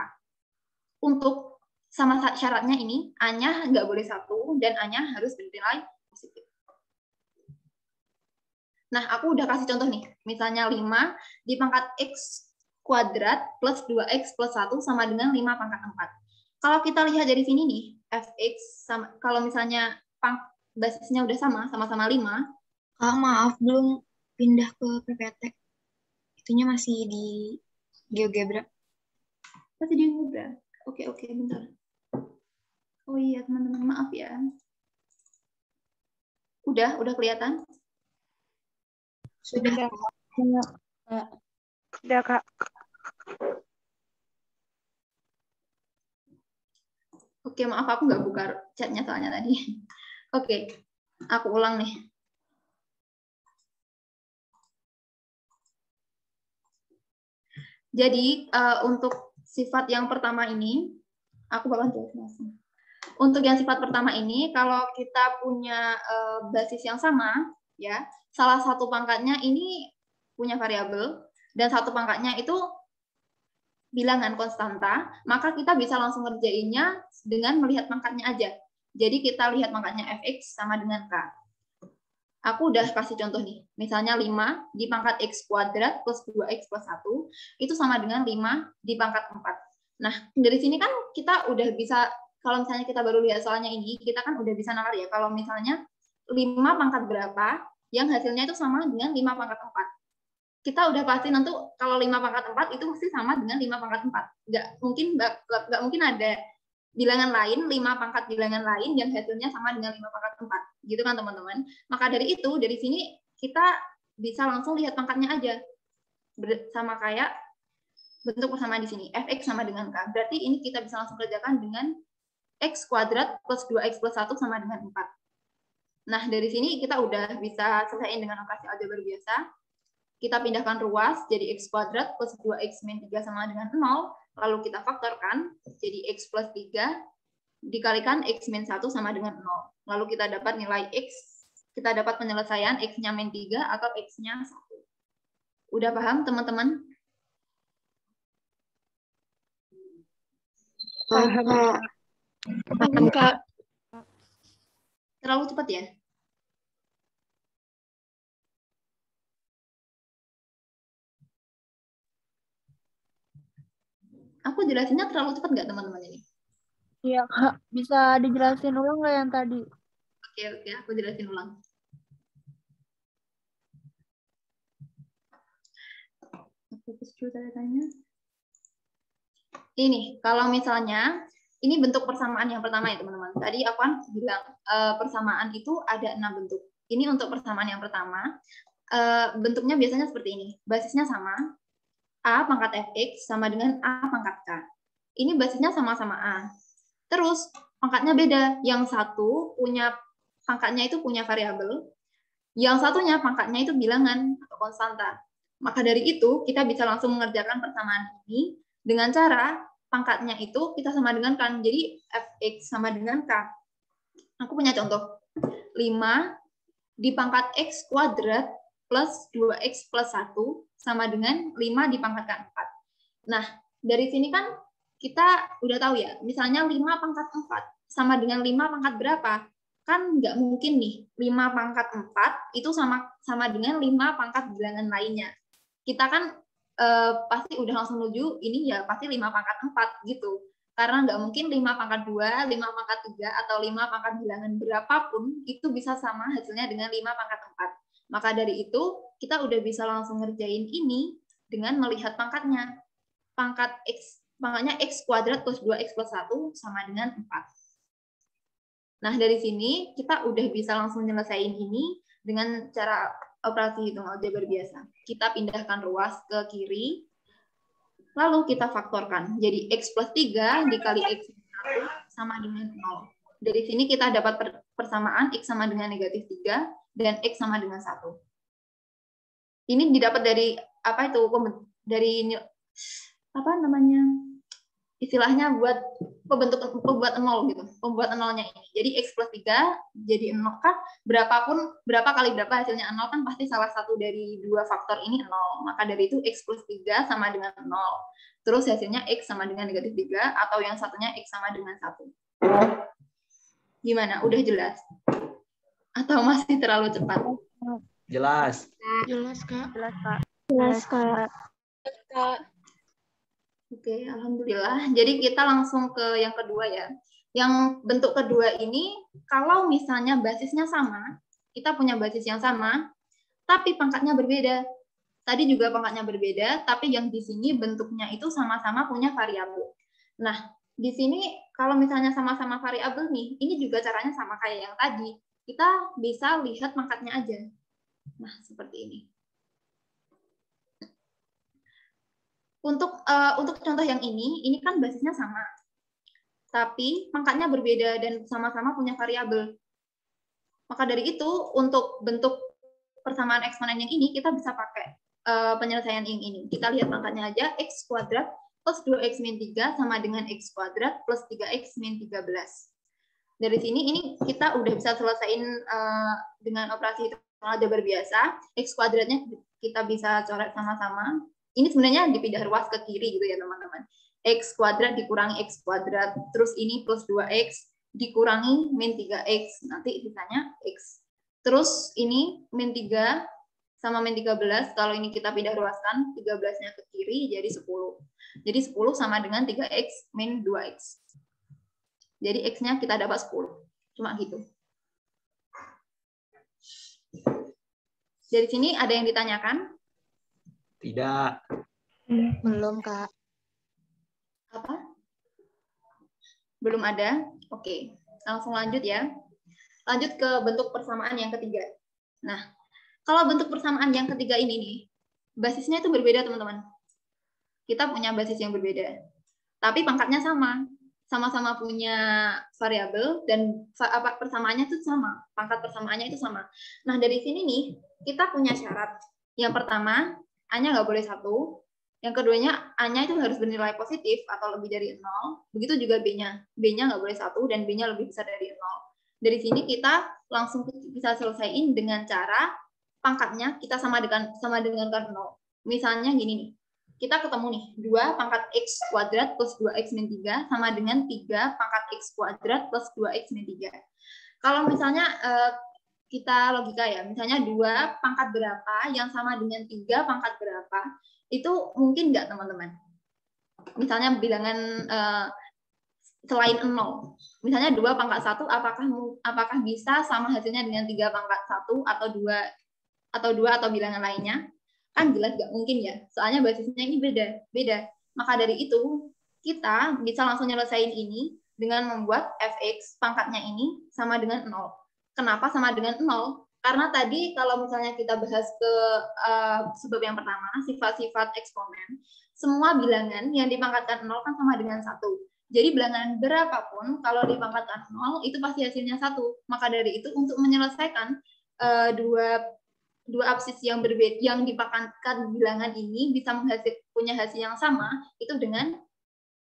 Untuk sama syaratnya ini, a-nya nggak boleh 1 dan a-nya harus bernilai positif. Nah, aku udah kasih contoh nih. Misalnya 5 di pangkat x kuadrat plus 2x plus 1 sama dengan 5 pangkat 4. Kalau kita lihat dari sini nih, fx sama, kalau misalnya basisnya udah sama-sama 5. Maaf, belum pindah ke PPT. Itunya masih di GeoGebra. Masih di GeoGebra? Oke, bentar. Oh iya, teman-teman, maaf ya. Udah kelihatan? Sudah. Sudah, Kak. Oke, maaf aku nggak buka chatnya soalnya tadi. Oke, aku ulang nih. Jadi untuk sifat yang pertama ini, aku bakal jelasin. Untuk yang sifat pertama ini, kalau kita punya basis yang sama, ya, salah satu pangkatnya ini punya variabel dan satu pangkatnya itu bilangan konstanta, maka kita bisa langsung ngerjainnya dengan melihat pangkatnya aja. Jadi kita lihat pangkatnya fx sama dengan k. Aku udah kasih contoh nih. Misalnya 5 di pangkat x kuadrat plus 2x plus 1 itu sama dengan 5 di pangkat 4. Nah, dari sini kan kita udah bisa, kalau misalnya kita baru lihat soalnya ini, kita kan udah bisa nalar ya. Kalau misalnya 5 pangkat berapa yang hasilnya itu sama dengan 5 pangkat 4. Kita udah pasti nanti kalau 5 pangkat 4 itu mesti sama dengan 5 pangkat 4. Nggak mungkin ada bilangan lain, 5 pangkat bilangan lain yang hasilnya sama dengan 5 pangkat 4. Gitu kan teman-teman. Maka dari itu, dari sini kita bisa langsung lihat pangkatnya aja. Sama kayak bentuk persamaan di sini. Fx sama dengan k. Berarti ini kita bisa langsung kerjakan dengan x kuadrat plus 2x plus 1 sama dengan 4. Nah, dari sini kita udah bisa selesaiin dengan operasi aljabar biasa. Kita pindahkan ruas, jadi x kuadrat plus 2x min 3 sama dengan 0, lalu kita faktorkan, jadi x plus 3 dikalikan x min 1 sama dengan 0. Lalu kita dapat nilai x, kita dapat penyelesaian x-nya min 3 atau x-nya 1. Udah paham, teman-teman? Paham, Kak. Terlalu cepat ya? Aku jelasinnya terlalu cepat nggak teman-teman ini? Iya, Kak. Bisa dijelasin ulang nggak yang tadi? Oke, aku jelasin ulang. Ini, kalau misalnya, ini bentuk persamaan yang pertama ya teman-teman. Tadi aku kan bilang persamaan itu ada 6 bentuk. Ini untuk persamaan yang pertama, bentuknya biasanya seperti ini. Basisnya sama, A pangkat fx sama dengan A pangkat k. Ini basisnya sama-sama A. Terus pangkatnya beda. Yang satu punya pangkatnya itu punya variabel, yang satunya pangkatnya itu bilangan atau konstanta. Maka dari itu kita bisa langsung mengerjakan persamaan ini dengan cara pangkatnya itu kita sama dengan kan. Jadi fx sama dengan k. Aku punya contoh. 5 di pangkat x kuadrat plus 2x plus 1 sama dengan 5 di pangkat ke-4. Nah, dari sini kan kita udah tahu ya, misalnya 5 pangkat 4 sama dengan 5 pangkat berapa? Kan nggak mungkin nih, 5 pangkat 4 itu sama dengan 5 pangkat bilangan lainnya. Kita kan pasti udah langsung menuju, ini ya pasti 5 pangkat 4 gitu. Karena nggak mungkin 5 pangkat 2, 5 pangkat 3, atau 5 pangkat bilangan berapapun itu bisa sama hasilnya dengan 5 pangkat 4. Maka dari itu, kita udah bisa langsung ngerjain ini dengan melihat pangkatnya. Pangkatnya X kuadrat plus 2X plus 1 sama dengan 4. Nah, dari sini kita udah bisa langsung nyelesain ini dengan cara operasi hitung aljabar biasa. Kita pindahkan ruas ke kiri, lalu kita faktorkan. Jadi X plus 3 dikali X plus 1 sama dengan 0. Dari sini kita dapat persamaan X sama dengan negatif 3 dan X sama dengan 1. Ini didapat dari apa itu? Dari apa namanya? Istilahnya buat pembuat nol gitu. Pembuat nolnya ini. Jadi X plus 3 jadi 0 kan berapa kali berapa hasilnya 0 kan pasti salah satu dari dua faktor ini 0. Maka dari itu X plus 3 sama dengan 0. Terus hasilnya X sama dengan negatif 3 atau yang satunya X sama dengan 1. Gimana? Udah jelas? Atau masih terlalu cepat? Jelas. Jelas, Kak. Jelas, Kak. Oke, alhamdulillah. Jadi kita langsung ke yang kedua ya. Yang bentuk kedua ini, kalau misalnya basisnya sama, kita punya basis yang sama, tapi pangkatnya berbeda. Tadi juga pangkatnya berbeda, tapi yang di sini bentuknya itu sama-sama punya variabel. Nah, di sini kalau misalnya sama-sama variabel nih, ini juga caranya sama kayak yang tadi. Kita bisa lihat pangkatnya aja. Nah, seperti ini. Untuk contoh yang ini kan basisnya sama, tapi pangkatnya berbeda dan sama-sama punya variabel. Maka dari itu, untuk bentuk persamaan eksponen yang ini, kita bisa pakai penyelesaian yang ini. Kita lihat pangkatnya aja, X kuadrat plus 2X min 3 sama dengan X kuadrat plus 3X min 13. Dari sini, ini kita udah bisa selesaiin dengan operasi hitung aljabar biasa. X kuadratnya kita bisa coret sama-sama. Ini sebenarnya dipindah ruas ke kiri gitu ya teman-teman. X kuadrat dikurangi X kuadrat, terus ini plus 2X dikurangi min 3X, nanti sisanya X. Terus ini min 3 sama min 13, kalau ini kita pindah ruaskan, 13-nya ke kiri jadi 10. Jadi 10 sama dengan 3X min 2X. Jadi X-nya kita dapat 10. Cuma gitu. Dari sini ada yang ditanyakan? Tidak. Belum, Kak. Apa? Belum ada? Oke, langsung lanjut ya. Lanjut ke bentuk persamaan yang ketiga. Nah, kalau bentuk persamaan yang ketiga ini nih, basisnya itu berbeda, teman-teman. Kita punya basis yang berbeda. Tapi pangkatnya sama. Sama-sama punya variabel dan persamaannya itu sama. Pangkat persamaannya itu sama. Nah, dari sini nih, kita punya syarat. Yang pertama, A-nya nggak boleh 1. Yang keduanya, A-nya itu harus bernilai positif atau lebih dari 0. Begitu juga B-nya. B-nya nggak boleh 1 dan B-nya lebih besar dari 0. Dari sini kita langsung bisa selesaiin dengan cara pangkatnya kita sama dengan 0. Misalnya gini nih. Kita ketemu nih, 2 pangkat X kuadrat plus 2X min 3 sama dengan 3 pangkat X kuadrat plus 2X min 3. Kalau misalnya kita logika ya, misalnya 2 pangkat berapa yang sama dengan 3 pangkat berapa, itu mungkin nggak teman-teman? Misalnya bilangan selain 0. Misalnya 2 pangkat 1, apakah bisa sama hasilnya dengan 3 pangkat 1 atau 2 atau bilangan lainnya? Kan jelas nggak mungkin ya, soalnya basisnya ini beda. Maka dari itu, kita bisa langsung nyelesain ini dengan membuat fx pangkatnya ini sama dengan 0. Kenapa sama dengan 0? Karena tadi kalau misalnya kita bahas ke sebab yang pertama, sifat-sifat eksponen, semua bilangan yang dipangkatkan 0 kan sama dengan 1. Jadi bilangan berapapun, kalau dipangkatkan 0, itu pasti hasilnya 1. Maka dari itu, untuk menyelesaikan dua absis yang berbeda, yang dipangkatkan bilangan ini bisa punya hasil yang sama, itu dengan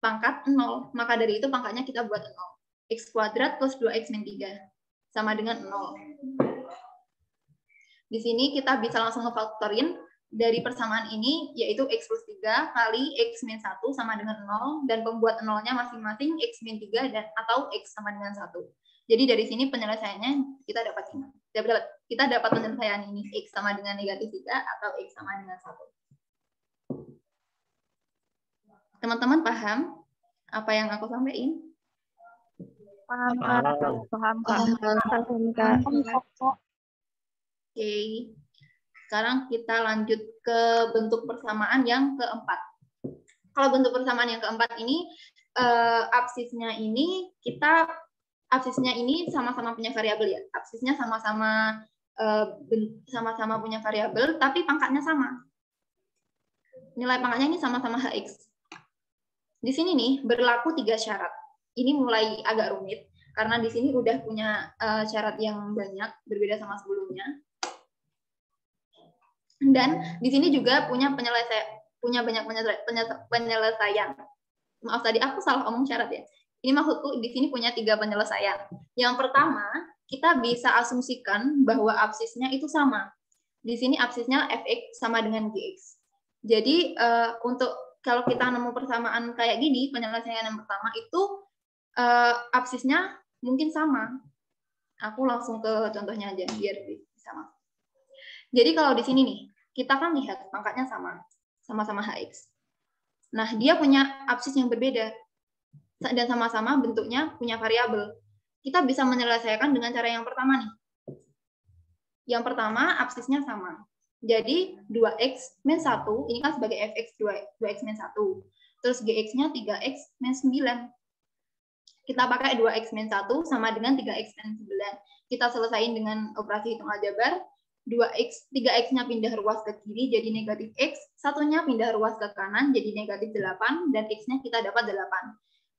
pangkat 0. Maka dari itu, pangkatnya kita buat 0. X kuadrat plus 2X min 3. Sama dengan 0. Di sini kita bisa langsung ngefaktorin dari persamaan ini, yaitu X plus 3 kali X min 1 sama dengan 0, dan pembuat 0-nya masing-masing X min 3 atau X sama dengan 1. Jadi dari sini penyelesaiannya kita dapat ini. Kita dapat penyelesaian ini, X sama dengan negatif 3 atau X sama dengan 1. Teman-teman paham? Apa yang aku sampaikan? Paham, Kak. Paham, Kak. Paham, Kak. Oke. Sekarang kita lanjut ke bentuk persamaan yang keempat. Kalau bentuk persamaan yang keempat ini, absisnya ini sama-sama punya variabel ya. Absisnya sama-sama punya variabel, tapi pangkatnya sama. Nilai pangkatnya ini sama-sama Hx. Di sini nih berlaku 3 syarat. Ini mulai agak rumit karena di sini udah punya syarat yang banyak, berbeda sama sebelumnya. Dan di sini juga punya banyak penyelesaian. Maaf tadi aku salah omong syarat ya. Ini maksudku di sini punya 3 penyelesaian. Yang pertama, kita bisa asumsikan bahwa absisnya itu sama. Di sini absisnya fx sama dengan gx. Jadi untuk kalau kita nemu persamaan kayak gini, penyelesaian yang pertama itu absisnya mungkin sama. Aku langsung ke contohnya aja biar bisa masuk. Jadi kalau di sini nih, kita kan lihat pangkatnya sama-sama Hx. Nah, dia punya absis yang berbeda dan sama-sama bentuknya punya variabel. Kita bisa menyelesaikan dengan cara yang pertama nih. Yang pertama, absisnya sama. Jadi 2x min 1, ini kan sebagai fx 2x min 1. Terus gx-nya 3x min 9. Kita pakai 2x min 1 sama dengan 3x min 9. Kita selesaiin dengan operasi hitung aljabar. 3x-nya pindah ruas ke kiri jadi negatif x, satunya pindah ruas ke kanan jadi negatif 8, dan x-nya kita dapat 8.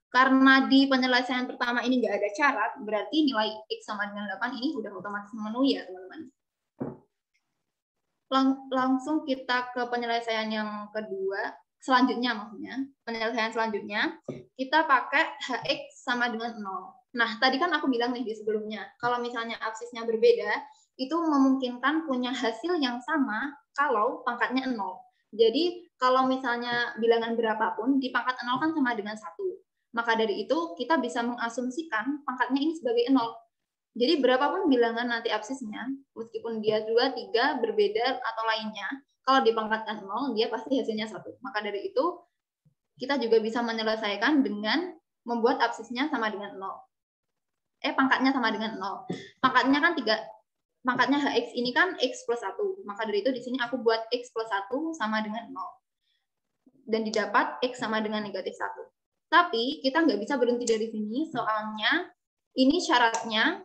Karena di penyelesaian pertama ini nggak ada syarat, berarti nilai x sama dengan 8 ini udah otomatis memenuhi ya teman-teman. Langsung kita ke penyelesaian yang kedua, penyelesaian selanjutnya, kita pakai hx sama dengan 0. Nah, tadi kan aku bilang nih di sebelumnya, kalau misalnya absisnya berbeda, itu memungkinkan punya hasil yang sama kalau pangkatnya 0. Jadi, kalau misalnya bilangan berapapun, di pangkat 0 kan sama dengan 1. Maka dari itu, kita bisa mengasumsikan pangkatnya ini sebagai 0. Jadi, berapapun bilangan nanti absisnya, meskipun dia 2, 3, berbeda, atau lainnya, kalau dipangkatkan 0, dia pasti hasilnya 1. Maka dari itu, kita juga bisa menyelesaikan dengan membuat absisnya sama dengan 0. Pangkatnya sama dengan 0. Pangkatnya kan 3. Pangkatnya hx ini kan x plus 1. Maka dari itu di sini aku buat x plus 1 sama dengan 0. Dan didapat x sama dengan negatif 1. Tapi kita nggak bisa berhenti dari sini, soalnya ini syaratnya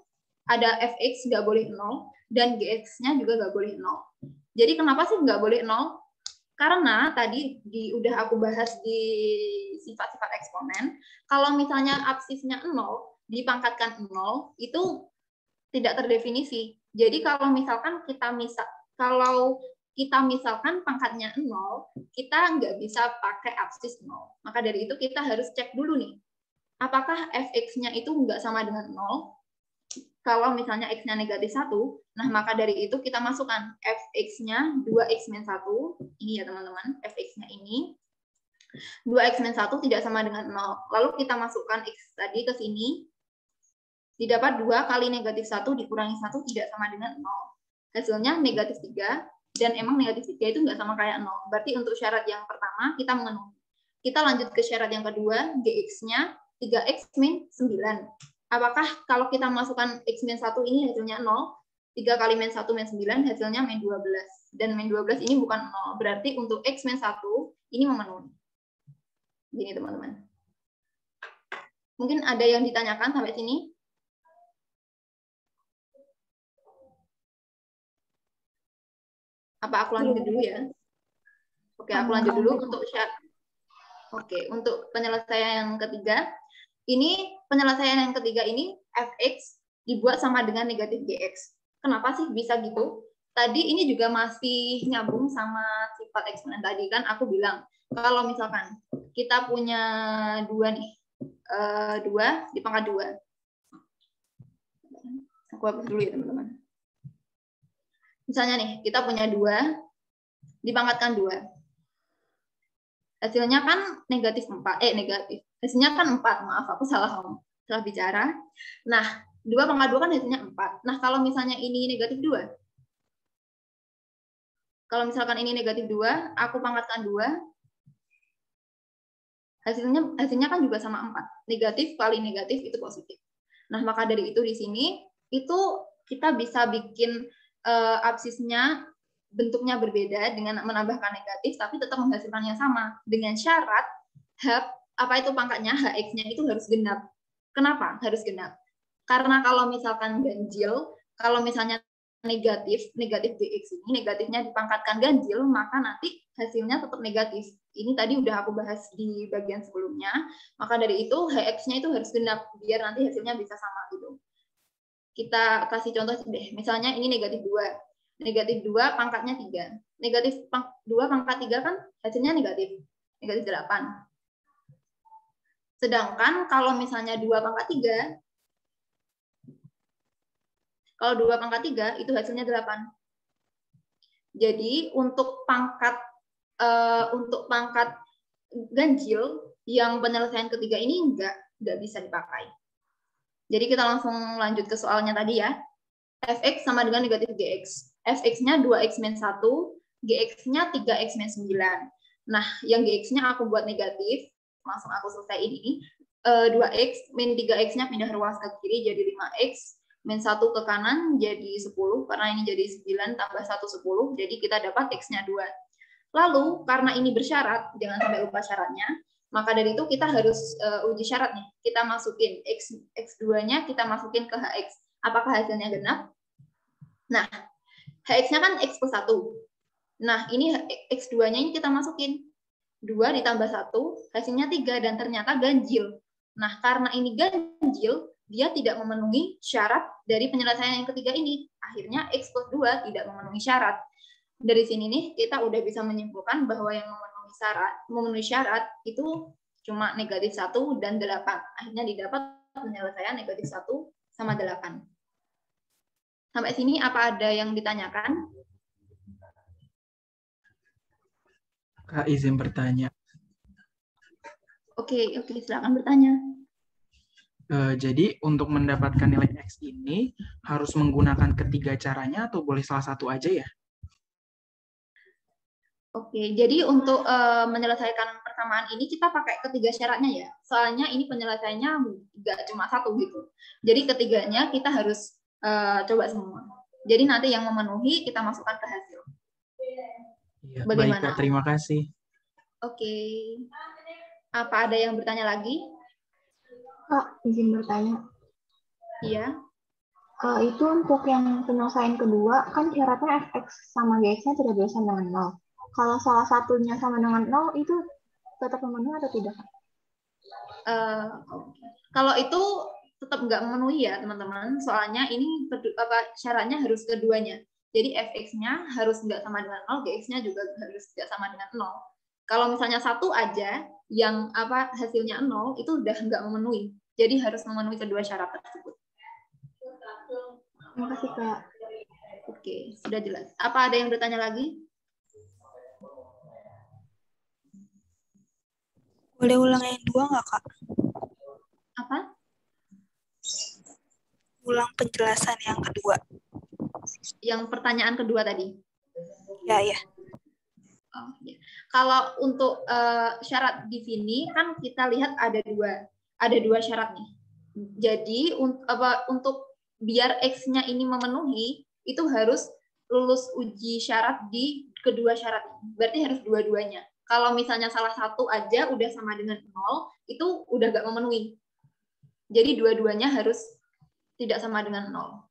ada fx nggak boleh 0, dan gx-nya juga nggak boleh 0. Jadi kenapa sih nggak boleh 0? Karena tadi udah aku bahas di sifat-sifat eksponen, kalau misalnya absisnya 0, dipangkatkan 0, itu tidak terdefinisi. Jadi kalau misalkan kita misalkan pangkatnya 0, kita nggak bisa pakai absis 0. Maka dari itu kita harus cek dulu nih, apakah fx-nya itu nggak sama dengan 0? Kalau misalnya x-nya negatif 1, nah maka dari itu kita masukkan fx-nya 2x min 1, ini ya teman-teman, fx-nya ini, 2x min 1 tidak sama dengan 0. Lalu kita masukkan x tadi ke sini, didapat 2 kali negatif 1 dikurangi 1 tidak sama dengan 0. Hasilnya negatif 3, dan emang negatif 3 itu nggak sama kayak 0. Berarti untuk syarat yang pertama kita memenuhi. Kita lanjut ke syarat yang kedua, gx-nya 3x min 9. Apakah kalau kita masukkan x min 1 ini hasilnya 0, 3 kali min 1 min 9 hasilnya min 12. Dan min 12 ini bukan 0, berarti untuk x min 1 ini memenuhi. Gini teman-teman. Mungkin ada yang ditanyakan sampai sini? Apa aku lanjut dulu ya? Oke, aku lanjut dulu untuk syarat. Oke, untuk penyelesaian yang ketiga, ini penyelesaian yang ketiga ini fx dibuat sama dengan negatif gx. Kenapa sih bisa gitu? Tadi ini juga masih nyambung sama sifat eksponen tadi kan aku bilang kalau misalkan kita punya 2 nih, 2 di pangkat 2. Aku hapus dulu ya teman-teman. Misalnya nih, kita punya 2, dipangkatkan 2. Hasilnya kan negatif 4. Negatif. Hasilnya kan 4. Maaf, aku salah bicara. Nah, 2 pangkat 2 kan hasilnya 4. Nah, kalau misalnya ini negatif 2. Kalau misalkan ini negatif 2, aku pangkatkan 2. Hasilnya kan juga sama 4. Negatif kali negatif itu positif. Nah, maka dari itu di sini itu kita bisa bikin absisnya bentuknya berbeda dengan menambahkan negatif, tapi tetap menghasilkan yang sama dengan syarat pangkatnya hx-nya itu harus genap. Kenapa harus genap? Karena kalau misalkan ganjil, kalau misalnya negatif dx ini negatifnya dipangkatkan ganjil, maka nanti hasilnya tetap negatif. Ini tadi udah aku bahas di bagian sebelumnya. Maka dari itu hx-nya itu harus genap biar nanti hasilnya bisa sama gitu. Kita kasih contoh deh. Misalnya ini negatif 2. Negatif 2 pangkatnya 3. Negatif 2 pangkat 3 kan hasilnya negatif 8. Sedangkan kalau misalnya 2 pangkat 3, kalau 2 pangkat 3 itu hasilnya 8. Jadi untuk pangkat ganjil yang penyelesaian ketiga ini nggak bisa dipakai. Jadi kita langsung lanjut ke soalnya tadi ya. Fx sama dengan negatif gx. Fx-nya 2x-1, gx-nya 3x-9. Nah, yang gx-nya aku buat negatif, langsung aku selesai ini. 2x min 3x-nya pindah ruas ke kiri jadi 5x, min 1 ke kanan jadi 10, karena ini jadi 9 tambah 1, 10, jadi kita dapat x-nya 2. Lalu, karena ini bersyarat, jangan sampai lupa syaratnya, maka dari itu kita harus uji syarat nih. Kita masukin x2-nya, kita masukin ke hx. Apakah hasilnya genap? Nah, hx-nya kan x plus 1. Nah, ini x2-nya ini kita masukin. 2 ditambah 1, hasilnya 3, dan ternyata ganjil. Nah, karena ini ganjil, dia tidak memenuhi syarat dari penyelesaian yang ketiga ini. Akhirnya x plus 2 tidak memenuhi syarat. Dari sini nih, kita udah bisa menyimpulkan bahwa yang memenuhi syarat itu cuma negatif 1 dan 8. Akhirnya didapat penyelesaian negatif 1 sama 8. Sampai sini apa ada yang ditanyakan? Kak, izin bertanya. Oke, silakan bertanya. Jadi untuk mendapatkan nilai X ini harus menggunakan ketiga caranya atau boleh salah satu aja ya? Oke, jadi untuk menyelesaikan persamaan ini kita pakai ketiga syaratnya ya. Soalnya ini penyelesaiannya nggak cuma satu gitu. Jadi ketiganya kita harus coba semua. Jadi nanti yang memenuhi kita masukkan ke hasil. Ya, bagaimana? Baik, Kak, terima kasih. Oke. Apa ada yang bertanya lagi? Kak, izin bertanya. Iya. Itu untuk yang penyelesaian kedua, kan syaratnya fx sama gx-nya tidak boleh sama dengan 0. Kalau salah satunya sama dengan 0, itu tetap memenuhi atau tidak? Kalau itu tetap nggak memenuhi ya, teman-teman. Soalnya ini syaratnya harus keduanya. Jadi fx-nya harus nggak sama dengan 0, gx-nya juga harus nggak sama dengan 0. Kalau misalnya satu aja, yang hasilnya 0, itu udah nggak memenuhi. Jadi harus memenuhi kedua syarat tersebut. Terima kasih, Kak. Oke, sudah jelas. Apa ada yang bertanya lagi? Boleh ulang yang 2 nggak, Kak? Apa? Ulang penjelasan yang kedua. Yang pertanyaan kedua tadi? Ya. Oh, ya. Kalau untuk syarat di sini kan kita lihat ada dua syarat nih. Jadi untuk biar X-nya ini memenuhi itu harus lulus uji syarat di kedua syarat ini. Berarti harus dua-duanya. Kalau misalnya salah satu aja udah sama dengan 0, itu udah nggak memenuhi. Jadi dua-duanya harus tidak sama dengan 0.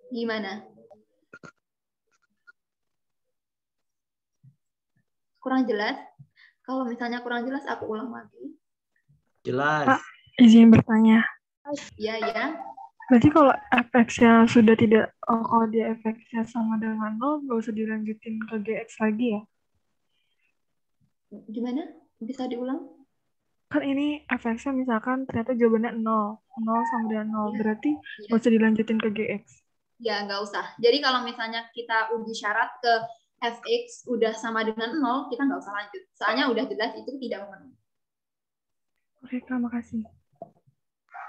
Gimana? Kurang jelas? Kalau misalnya kurang jelas, aku ulang lagi. Jelas. Pak, izin bertanya. Ya. Berarti kalau fx-nya sudah tidak, kalau dia fx-nya sama dengan 0, nggak usah dilanjutin ke gx lagi ya? Gimana? Bisa diulang? Kan ini fx-nya misalkan ternyata jawabannya 0 sama dengan 0. Ya. Berarti nggak usah dilanjutin ke gx? Ya, nggak usah. Jadi kalau misalnya kita uji syarat ke fx udah sama dengan 0, kita nggak usah lanjut. Soalnya udah jelas itu tidak memenuhi. Oke, Kak, makasih.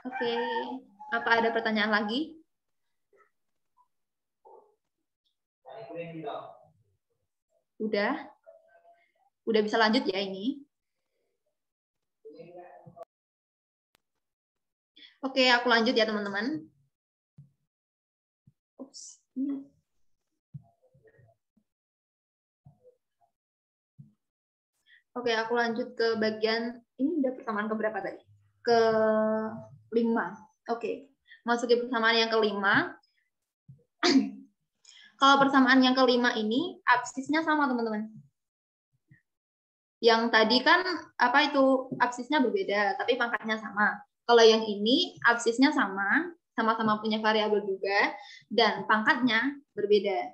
Oke. Apa ada pertanyaan lagi? Udah? Udah bisa lanjut ya ini? Oke, aku lanjut ya teman-teman. Oke, aku lanjut ke bagian, ini udah persamaan keberapa tadi? Ke-5. Oke, masuk ke persamaan yang ke-5. Kalau persamaan yang ke-5 ini, absisnya sama teman-teman. Yang tadi kan, apa itu, absisnya berbeda, tapi pangkatnya sama. Kalau yang ini, absisnya sama-sama punya variabel juga, dan pangkatnya berbeda.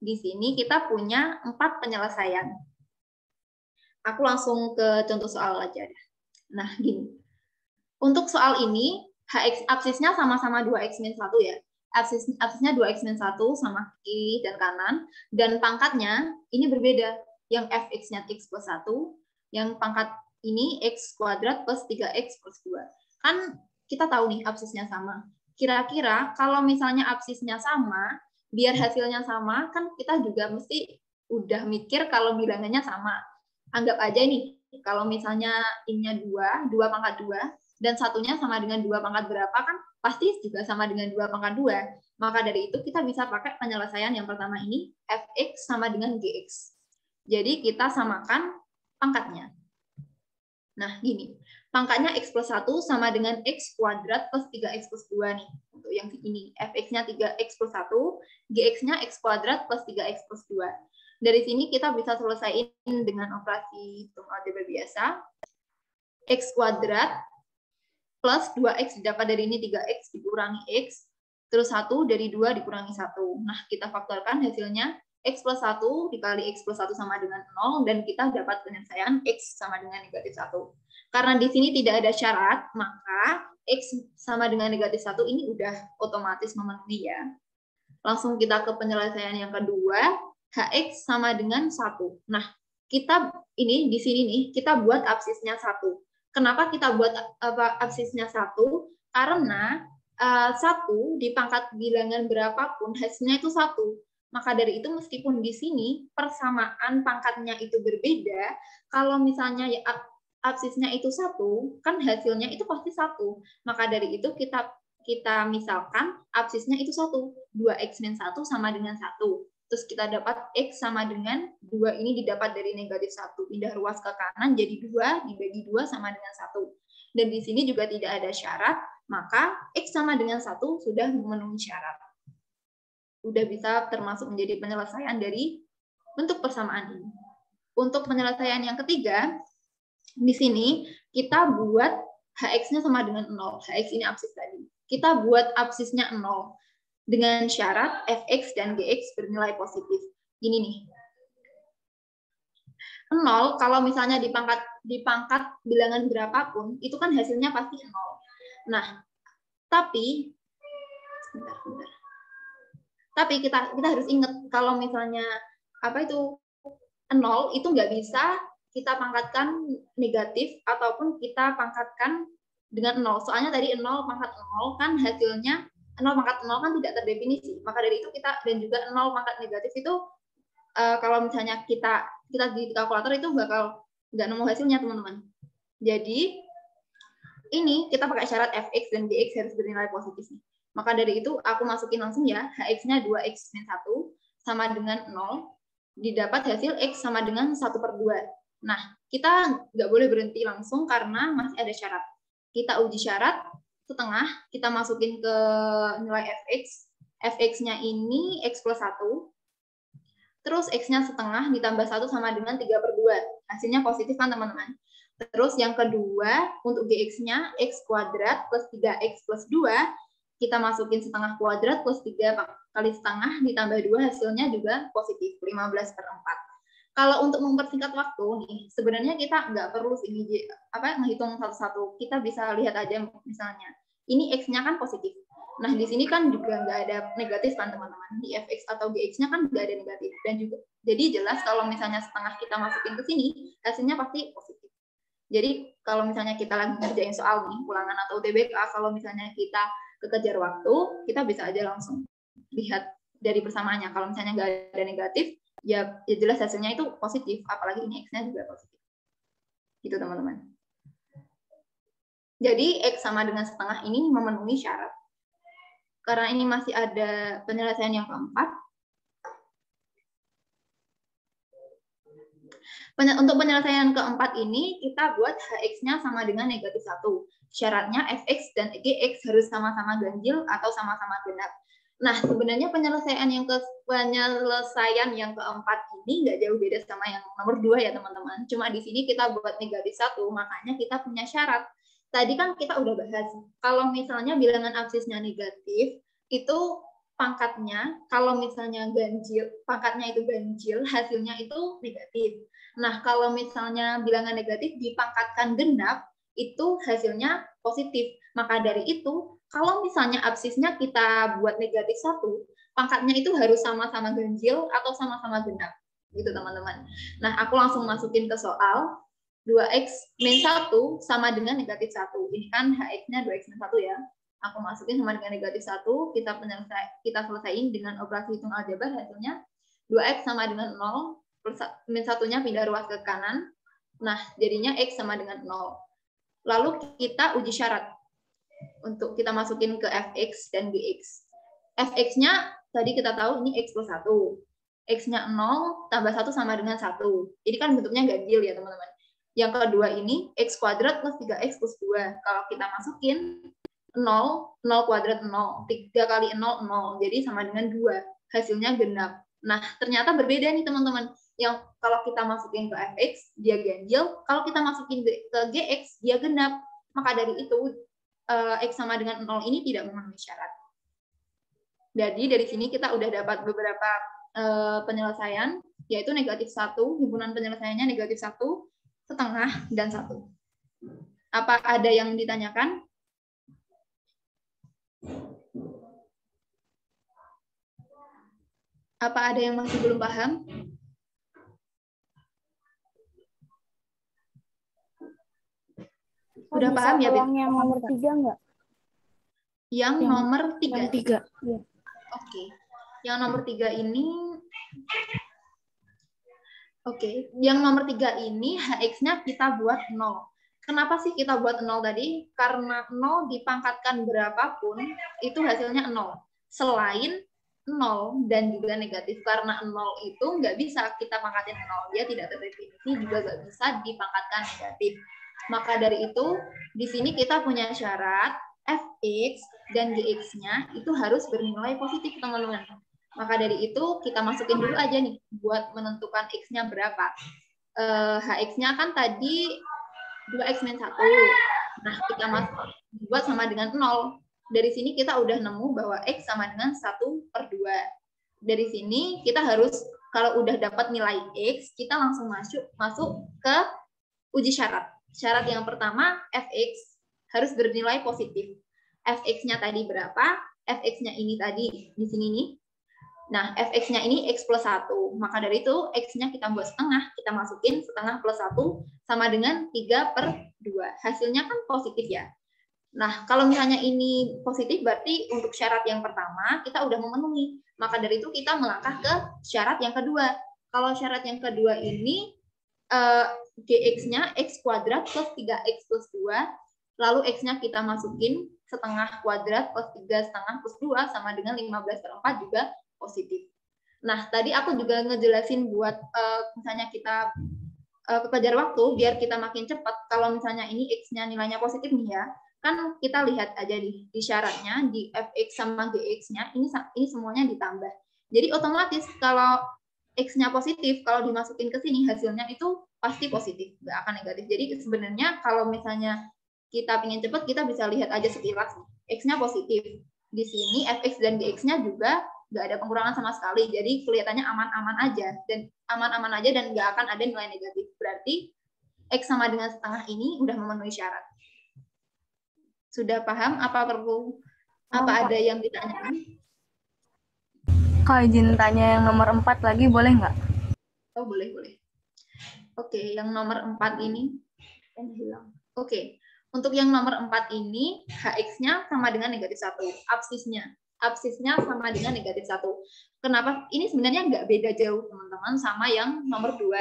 Di sini kita punya 4 penyelesaian. Aku langsung ke contoh soal aja. Nah, gini. Untuk soal ini, absisnya sama-sama 2x-1 ya. Absisnya 2x-1 sama kiri dan kanan. Dan pangkatnya ini berbeda. Yang fx-nya x plus 1. Yang pangkat ini x kuadrat plus 3x plus 2. Kan kita tahu nih absisnya sama. Kira-kira kalau misalnya absisnya sama, biar hasilnya sama, kan kita juga mesti udah mikir kalau bilangannya sama. Anggap aja nih, kalau misalnya ininya 2 pangkat 2, dan satunya sama dengan 2 pangkat berapa, kan pasti juga sama dengan 2 pangkat 2. Maka dari itu kita bisa pakai penyelesaian yang pertama ini, fx sama dengan gx. Jadi kita samakan pangkatnya. Nah, gini. Pangkatnya x plus 1 sama dengan x kuadrat plus 3x plus 2 nih. Untuk yang ini, fx-nya 3x plus 1, gx-nya x kuadrat plus 3x plus 2. Dari sini kita bisa selesaiin dengan operasi hitung algebra biasa. X kuadrat plus 2x didapat dari ini 3x dikurangi x, terus 1 dari 2 dikurangi 1. Nah, kita faktorkan hasilnya x plus 1 dikali x plus 1 sama dengan 0, dan kita dapat penyelesaian x sama dengan negatif 1. Karena di sini tidak ada syarat, maka x sama dengan negatif 1 ini udah otomatis memenuhi ya. Langsung kita ke penyelesaian yang kedua, hx sama dengan 1. Nah, kita ini di sini nih, kita buat absisnya 1. Kenapa kita buat absisnya 1? Karena 1 di pangkat bilangan berapapun hasilnya itu 1. Maka dari itu meskipun di sini persamaan pangkatnya itu berbeda, kalau misalnya ya absisnya itu 1, kan hasilnya itu pasti 1. Maka dari itu kita misalkan absisnya itu 1. 2x-1 sama dengan 1. Terus kita dapat x sama dengan 2 ini didapat dari negatif 1. Pindah ruas ke kanan jadi 2, dibagi 2 sama dengan 1. Dan di sini juga tidak ada syarat, maka x sama dengan 1 sudah memenuhi syarat. Udah bisa termasuk menjadi penyelesaian dari bentuk persamaan ini. Untuk penyelesaian yang ketiga, di sini kita buat hx-nya sama dengan 0. Hx ini absis tadi. Kita buat absisnya 0. Dengan syarat fx dan gx bernilai positif. Gini nih. 0 kalau misalnya di pangkat bilangan berapapun, itu kan hasilnya pasti 0. Nah, tapi sebentar. Tapi kita harus ingat kalau misalnya apa itu 0 itu nggak bisa kita pangkatkan negatif ataupun kita pangkatkan dengan 0. Soalnya tadi 0 pangkat 0 kan hasilnya 0 pangkat 0 kan tidak terdefinisi. Maka dari itu kita, dan juga 0 pangkat negatif itu kalau misalnya kita di kalkulator itu bakal nggak nemu hasilnya teman-teman. Jadi ini kita pakai syarat fx dan gx harus bernilai positif. Maka dari itu aku masukin langsung ya, hx-nya 2x-1 sama dengan 0, didapat hasil x sama dengan 1/2. Nah, kita nggak boleh berhenti langsung karena masih ada syarat. Kita uji syarat, setengah, kita masukin ke nilai fx. Fx-nya ini x plus 1. Terus x-nya setengah ditambah 1 sama dengan 3/2. Hasilnya positif kan teman-teman. Terus yang kedua, untuk gx-nya x kuadrat plus 3x plus 2, kita masukin setengah kuadrat plus 3 kali setengah ditambah 2, hasilnya juga positif, 15/4. Kalau untuk mempersingkat waktu nih, sebenarnya kita nggak perlu menghitung satu-satu. Kita bisa lihat aja misalnya, ini x-nya kan positif. Nah, di sini kan juga nggak ada negatif kan teman-teman. Di fx atau gx-nya kan nggak ada negatif. Dan juga, jadi jelas kalau misalnya setengah kita masukin ke sini, hasilnya pasti positif. Jadi kalau misalnya kita lagi ngerjain soal nih, ulangan atau UTBK, kalau misalnya kita kekejar waktu, kita bisa aja langsung lihat dari persamaannya. Kalau misalnya nggak ada negatif, ya jelas hasilnya itu positif, apalagi ini X-nya juga positif. Gitu teman-teman. Jadi X sama dengan setengah ini memenuhi syarat. Karena ini masih ada penyelesaian yang keempat. Untuk penyelesaian keempat ini, kita buat Hx-nya sama dengan negatif 1. Syaratnya Fx dan Gx harus sama-sama ganjil atau sama-sama genap. Nah, sebenarnya penyelesaian yang keempat ini nggak jauh beda sama yang nomor 2 ya teman-teman. Cuma di sini kita buat negatif 1, makanya kita punya syarat. Tadi kan kita udah bahas, kalau misalnya bilangan absisnya negatif, itu pangkatnya, kalau misalnya ganjil, pangkatnya itu ganjil, hasilnya itu negatif. Nah, kalau misalnya bilangan negatif dipangkatkan genap, itu hasilnya positif. Maka dari itu, kalau misalnya absisnya kita buat negatif 1, pangkatnya itu harus sama-sama ganjil atau sama-sama genap. Gitu teman-teman. Nah, aku langsung masukin ke soal. 2x min 1 sama dengan negatif 1. Ini kan Hx-nya 2x min 1 ya. Aku masukin sama dengan negatif 1, kita selesaiin dengan operasi hitung aljabar, hasilnya 2x sama dengan 0, min 1-nya pindah ruas ke kanan. Nah, jadinya x sama dengan 0. Lalu kita uji syarat. Untuk kita masukin ke fx dan gx. Fx-nya tadi kita tahu ini x plus 1. X-nya 0 tambah 1 sama dengan 1. Ini kan bentuknya ganjil ya teman-teman. Yang kedua ini x kuadrat plus 3x plus 2. Kalau kita masukin 0 kuadrat 0. 3 kali 0, 0. Jadi sama dengan 2. Hasilnya genap. Nah, ternyata berbeda nih teman-teman. Yang kalau kita masukin ke fx, dia ganjil. Kalau kita masukin ke gx, dia genap. Maka dari itu, x sama dengan 0 ini tidak memenuhi syarat. Jadi dari sini kita udah dapat beberapa penyelesaian, yaitu negatif 1, himpunan penyelesaiannya negatif 1, setengah, dan 1. Apa ada yang ditanyakan? Apa ada yang masih belum paham? Udah paham ya? Yang nomor 3 enggak? Yang nomor 3. Yang 3. Iya. Oke. Yang nomor 3 ini yang nomor 3 ini Hx-nya kita buat 0. Kenapa sih kita buat 0 tadi? Karena 0 dipangkatkan berapapun, itu hasilnya 0. Selain 0 dan juga negatif. Karena 0 itu nggak bisa kita pangkatin 0. Dia tidak terdefinisi, juga nggak bisa dipangkatkan negatif. Maka dari itu, di sini kita punya syarat fx dan gx-nya itu harus bernilai positif, teman-teman. Maka dari itu, kita masukin dulu aja nih, buat menentukan x-nya berapa. Hx-nya kan tadi 2x min 1. Nah, kita buat sama dengan 0. Dari sini kita udah nemu bahwa x sama dengan 1/2. Dari sini kita harus, kalau udah dapat nilai x, kita langsung masuk ke uji syarat. Syarat yang pertama, fx harus bernilai positif. Fx-nya tadi berapa? Fx-nya ini tadi, di sini nih. Nah, fx-nya ini x plus 1. Maka dari itu, x-nya kita buat setengah. Kita masukin setengah plus 1 sama dengan 3/2. Hasilnya kan positif ya. Nah, kalau misalnya ini positif, berarti untuk syarat yang pertama, kita udah memenuhi. Maka dari itu, kita melangkah ke syarat yang kedua. Kalau syarat yang kedua ini, gx-nya x kuadrat plus 3x plus 2, lalu x-nya kita masukin setengah kuadrat plus 3 setengah plus 2 sama dengan 15/4 juga positif. Nah, tadi aku juga ngejelasin buat misalnya kita kejar waktu, biar kita makin cepat. Kalau misalnya ini x-nya nilainya positif nih ya, kan kita lihat aja di syaratnya, di fx sama gx-nya, ini semuanya ditambah. Jadi otomatis kalau x-nya positif, kalau dimasukin ke sini hasilnya itu pasti positif, nggak akan negatif. Jadi sebenarnya kalau misalnya kita ingin cepat, kita bisa lihat aja sekilas. X-nya positif. Di sini fx dan gx-nya juga nggak ada pengurangan sama sekali. Jadi kelihatannya aman-aman aja. Dan aman-aman aja dan nggak akan ada nilai negatif. Berarti x sama dengan setengah ini udah memenuhi syarat. Sudah paham? Apa ada yang ditanyakan? Kak, izin tanya yang nomor 4 lagi, boleh nggak? Oh, boleh. Oke, yang nomor 4 ini kan hilang. Oke, untuk yang nomor 4 ini, Hx-nya sama dengan negatif 1. Absisnya. absisnya sama dengan negatif 1. Kenapa? Ini sebenarnya nggak beda jauh teman-teman sama yang nomor 2.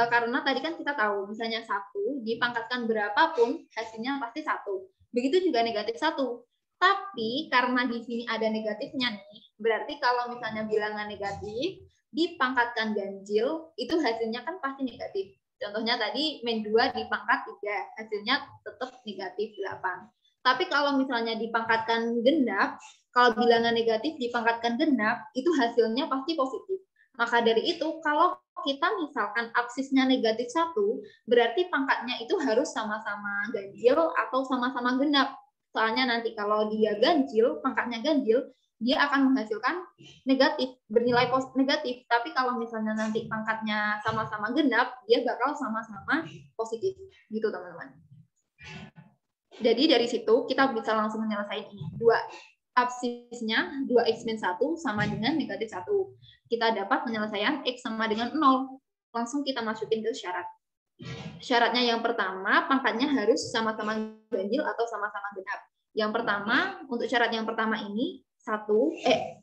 Karena tadi kan kita tahu misalnya 1 dipangkatkan berapapun hasilnya pasti 1. Begitu juga negatif 1. Tapi karena di sini ada negatifnya nih, berarti kalau misalnya bilangan negatif dipangkatkan ganjil, itu hasilnya kan pasti negatif. Contohnya tadi min 2 dipangkat 3, hasilnya tetap negatif 8. Tapi kalau misalnya dipangkatkan genap, kalau bilangan negatif dipangkatkan genap, itu hasilnya pasti positif. Maka dari itu, kalau kita misalkan absisnya negatif 1, berarti pangkatnya itu harus sama-sama ganjil atau sama-sama genap. Soalnya nanti kalau dia ganjil, pangkatnya ganjil, dia akan menghasilkan negatif, bernilai negatif. Tapi kalau misalnya nanti pangkatnya sama-sama genap, dia bakal sama-sama positif. Gitu teman-teman. Jadi dari situ kita bisa langsung menyelesaikan ini. 2 absisnya 2x-1 sama dengan negatif 1. Kita dapat penyelesaian x sama dengan 0. Langsung kita masukin ke syarat. Syaratnya yang pertama, pangkatnya harus sama-sama ganjil atau sama-sama genap. Yang pertama, untuk syarat yang pertama ini,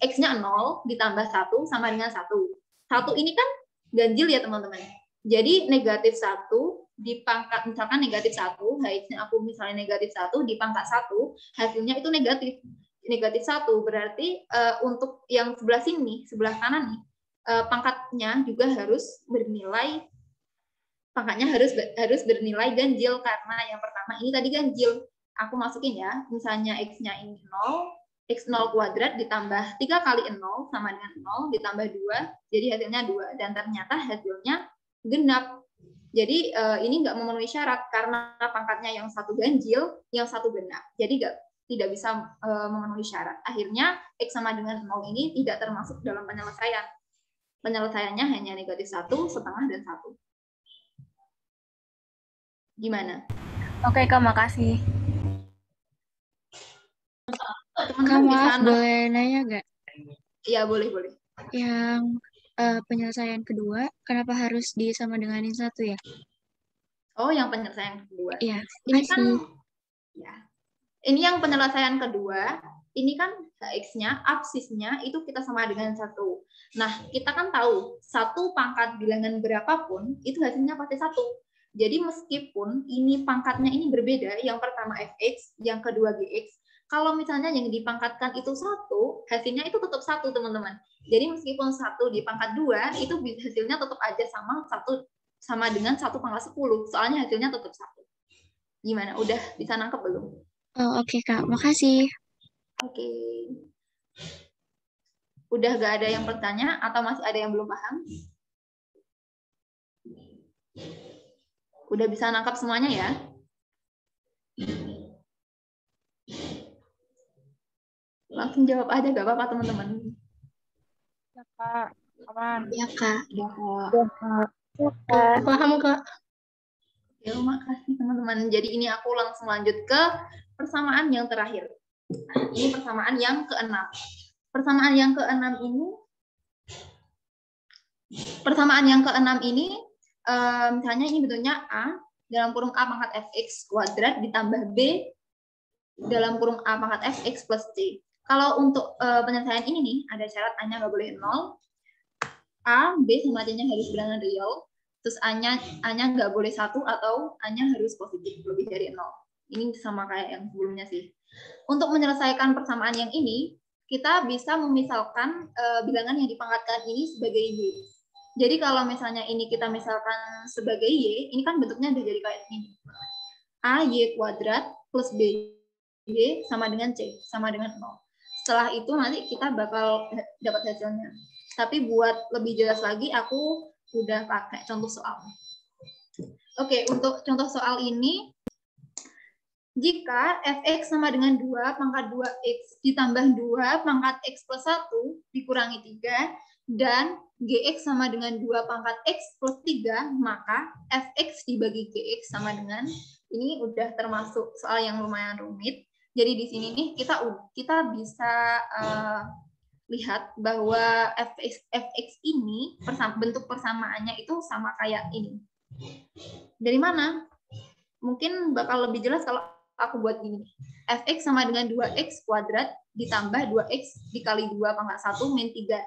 x-nya 0 ditambah 1 sama dengan 1. 1 ini kan ganjil ya teman-teman. Jadi negatif 1 dipangkat, misalkan negatif 1, h-nya aku misalnya negatif 1, dipangkat 1, hasilnya itu negatif. Negatif 1, berarti untuk yang sebelah sini, sebelah kanan nih, pangkatnya juga harus bernilai, pangkatnya harus bernilai ganjil, karena yang pertama ini tadi ganjil. Aku masukin ya, misalnya x-nya ini 0, x0 kuadrat ditambah 3 kali 0 sama dengan 0, ditambah 2, jadi hasilnya 2. Dan ternyata hasilnya genap. Jadi ini nggak memenuhi syarat karena pangkatnya yang satu ganjil, yang satu genap. Jadi tidak bisa memenuhi syarat. Akhirnya x sama dengan 0 ini tidak termasuk dalam penyelesaian. Penyelesaiannya hanya negatif 1, setengah, dan 1. Gimana? Oke Kak, makasih. Kak, maaf, boleh nanya nggak? Iya, boleh. Yang penyelesaian kedua, kenapa harus disama denganin 1 ya? Oh, yang penyelesaian kedua. Iya, ini kan ya. Ini yang penyelesaian kedua, ini kan x-nya, absisnya itu kita sama dengan 1. Nah, kita kan tahu 1 pangkat bilangan berapapun itu hasilnya pasti 1. Jadi meskipun ini pangkatnya ini berbeda, yang pertama fx, yang kedua gx, kalau misalnya yang dipangkatkan itu 1, hasilnya itu tetap 1, teman-teman. Jadi meskipun 1 dipangkat 2, itu hasilnya tetap aja sama dengan 1 pangkat 10. Soalnya hasilnya tetap 1. Gimana? Udah bisa nangkep belum? Oh, oke, Kak. Makasih. Oke. Udah gak ada yang bertanya atau masih ada yang belum paham? Udah bisa nangkap semuanya ya? Langsung jawab aja, gak apa-apa teman-teman. Ya, Kak. Aman. Ya, Kak. Paham, Kak. Ya, makasih teman-teman. Jadi ini aku langsung lanjut ke persamaan yang terakhir. Nah, ini persamaan yang ke-6. Persamaan yang ke-6 ini, misalnya ini bentuknya A, dalam kurung A pangkat fx kuadrat ditambah B dalam kurung A pangkat fx plus C. Kalau untuk penyelesaian ini nih, ada syarat A-nya nggak boleh 0, A, B sama C-nya harus bilangan real, terus A-nya nggak boleh 1 atau A-nya harus positif, lebih dari 0. Ini sama kayak yang sebelumnya sih. Untuk menyelesaikan persamaan yang ini, kita bisa memisalkan bilangan yang dipangkatkan ini sebagai Y. Jadi kalau misalnya ini kita misalkan sebagai Y, ini kan bentuknya udah jadi kayak ini. A, Y kuadrat plus B, Y sama dengan C, sama dengan 0. Setelah itu nanti kita bakal dapat hasilnya. Tapi buat lebih jelas lagi, aku udah pakai contoh soal. Oke, untuk contoh soal ini, jika fx sama dengan 2 pangkat 2x ditambah 2 pangkat x plus 1 dikurangi 3, dan gx sama dengan 2 pangkat x plus 3, maka fx dibagi gx sama dengan, ini udah termasuk soal yang lumayan rumit. Jadi di sini nih kita bisa lihat bahwa fx ini bentuk persamaannya itu sama kayak ini. Dari mana? Mungkin bakal lebih jelas kalau aku buat gini. Fx sama dengan 2x kuadrat ditambah 2X dikali 2 pangkat 1 min 3.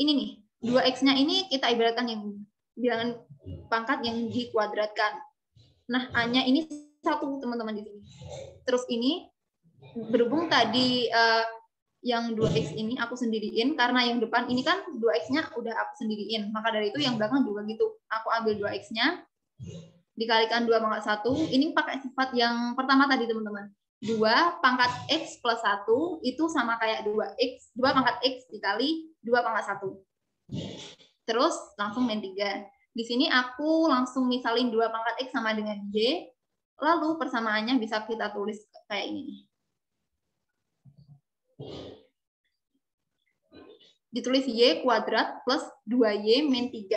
Ini nih, 2X-nya ini kita ibaratkan yang bilangan pangkat yang dikuadratkan. Nah, A-nya ini 1, teman-teman di sini. Terus ini, berhubung tadi yang 2X ini aku sendiriin, karena yang depan ini kan 2X-nya udah aku sendiriin. Maka dari itu yang belakang juga gitu. Aku ambil 2X-nya, dikalikan 2 pangkat 1. Ini pakai sifat yang pertama tadi, teman-teman. 2 pangkat X plus 1 itu sama kayak 2X, 2 pangkat X dikali 2 pangkat 1. Terus langsung min 3. Di sini aku langsung misalin 2 pangkat X sama dengan Y. Lalu persamaannya bisa kita tulis kayak ini nih. Ditulis Y kuadrat plus 2Y min 3.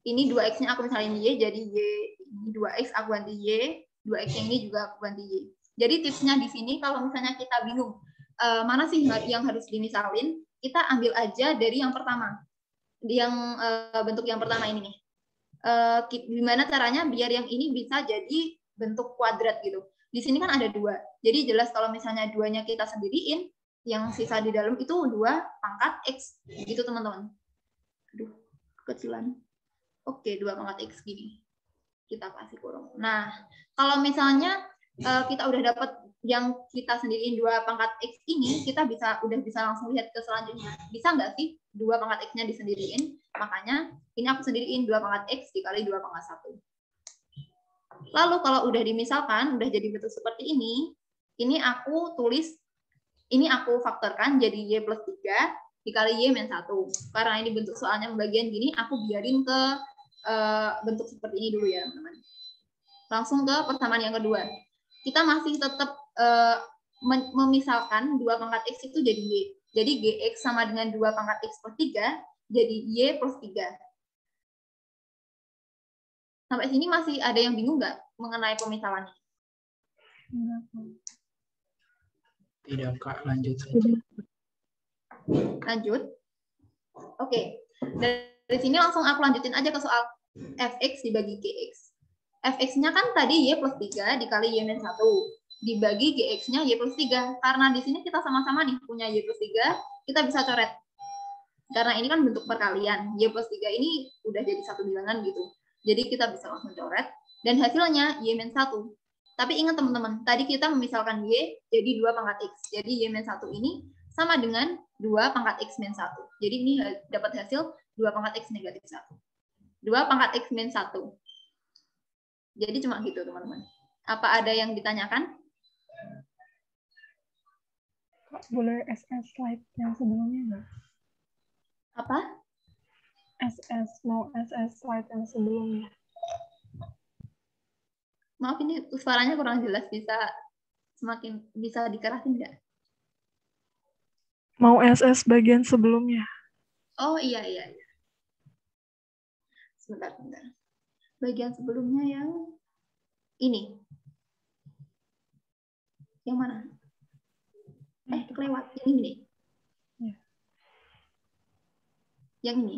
Ini 2X-nya aku misalin Y, jadi Y ini 2X aku ganti Y, 2X yang ini juga aku ganti Y. Jadi tipsnya di sini kalau misalnya kita bingung mana sih yang harus dimisalin, kita ambil aja dari yang pertama. Yang bentuk yang pertama ini nih. Gimana caranya biar yang ini bisa jadi bentuk kuadrat gitu. Di sini kan ada 2. Jadi jelas kalau misalnya 2-nya kita sendiriin, yang sisa di dalam itu 2 pangkat X. Gitu teman-teman. Aduh, kekecilan. Oke, 2 pangkat X gini. Kita kasih kurung. Nah, kalau misalnya kita udah dapat yang kita sendiriin 2 pangkat X ini, kita udah bisa langsung lihat ke selanjutnya. Bisa nggak sih 2 pangkat X-nya disendiriin? Makanya ini aku sendiriin 2 pangkat X dikali 2 pangkat 1. Lalu kalau udah dimisalkan, udah jadi bentuk seperti ini aku tulis, ini aku faktorkan jadi Y plus 3 dikali Y min 1. Karena ini bentuk soalnya pembagian gini, aku biarin ke bentuk seperti ini dulu ya, teman-teman. Langsung ke persamaan yang kedua. Kita masih tetap memisalkan 2 pangkat X itu jadi Y. Jadi GX sama dengan 2 pangkat X plus 3, jadi Y plus 3. Sampai sini masih ada yang bingung nggak mengenai pemisalannya? Tidak, Kak. Lanjut saja. Lanjut. Oke. Dari sini langsung aku lanjutin aja ke soal Fx dibagi Gx. Fx-nya kan tadi Y plus 3 dikali Y min 1. Dibagi Gx-nya Y plus 3. Karena di sini kita sama-sama nih punya Y plus 3, kita bisa coret. Karena ini kan bentuk perkalian. Y plus 3 ini udah jadi satu bilangan gitu. Jadi kita bisa langsung coret. Dan hasilnya Y min 1. Tapi ingat teman-teman, tadi kita memisalkan Y jadi 2 pangkat X. Jadi Y min 1 ini sama dengan 2 pangkat X min 1. Jadi ini dapat hasil 2 pangkat X negatif 1. 2 pangkat X min 1. Jadi cuma gitu teman-teman. Apa ada yang ditanyakan? Kak, boleh SS slide yang sebelumnya nggak? Apa? Mau SS slide yang sebelumnya. Maaf ini suaranya kurang jelas, bisa dikerasin nggak? Mau SS bagian sebelumnya. Oh iya. Sebentar. Bagian sebelumnya yang ini. Yang mana? Kelewat. Ini nih. Ya. Yang ini.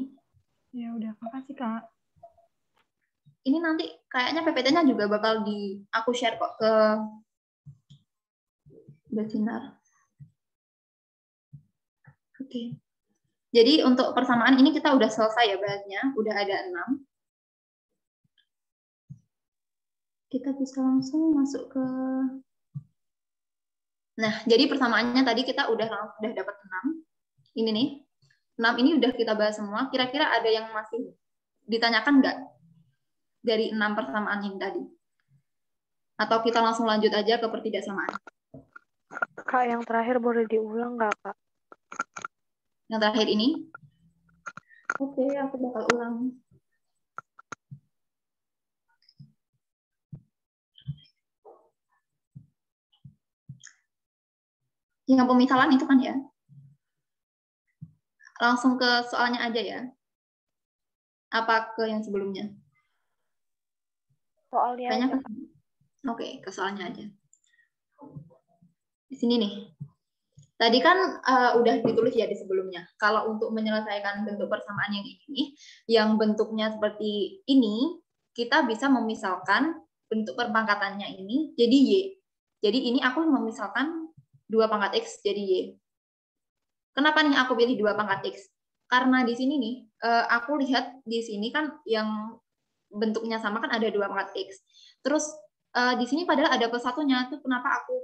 Ya udah, makasih Kak. Ini nanti kayaknya PPT-nya juga bakal aku share kok ke webinar. Oke. Jadi untuk persamaan ini kita udah selesai ya bahasnya, udah ada 6. Kita bisa langsung masuk ke... Nah, jadi persamaannya tadi kita udah dapat 6. Ini nih. 6 ini udah kita bahas semua. Kira-kira ada yang masih ditanyakan nggak? Dari 6 persamaan ini tadi. Atau kita langsung lanjut aja ke pertidaksamaan. Kak, yang terakhir boleh diulang nggak, Kak? Yang terakhir ini? Oke, aku bakal ulang. Yang pemisalan itu kan ya. Langsung ke soalnya aja ya. Apa ke yang sebelumnya? Soalnya aja. aja. Oke, ke soalnya aja. Di sini nih. Tadi kan udah ditulis ya di sebelumnya. Kalau untuk menyelesaikan bentuk persamaan yang ini, yang bentuknya seperti ini, kita bisa memisalkan bentuk perpangkatannya ini jadi Y. Jadi ini aku memisalkan 2 pangkat X jadi Y. Kenapa nih aku pilih 2 pangkat X? Karena di sini nih, aku lihat di sini kan yang bentuknya sama kan ada 2 pangkat X. Terus di sini padahal ada +1-nya, tuh kenapa aku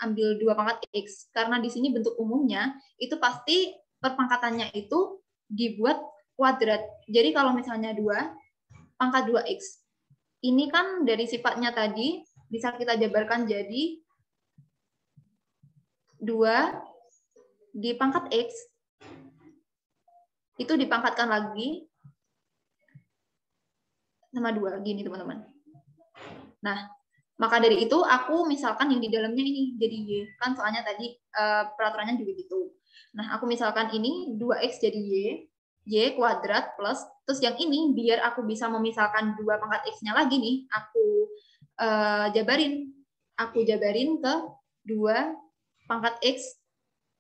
ambil 2 pangkat X? Karena di sini bentuk umumnya itu pasti perpangkatannya itu dibuat kuadrat. Jadi kalau misalnya 2 pangkat 2X, ini kan dari sifatnya tadi bisa kita jabarkan jadi 2 di pangkat X, itu dipangkatkan lagi sama 2, gini teman-teman. Nah, maka dari itu aku misalkan yang di dalamnya ini jadi Y, kan soalnya tadi peraturannya juga gitu. Nah, aku misalkan ini 2X jadi Y kuadrat plus, terus yang ini biar aku bisa memisahkan 2 pangkat X-nya lagi nih, aku jabarin ke 2 pangkat X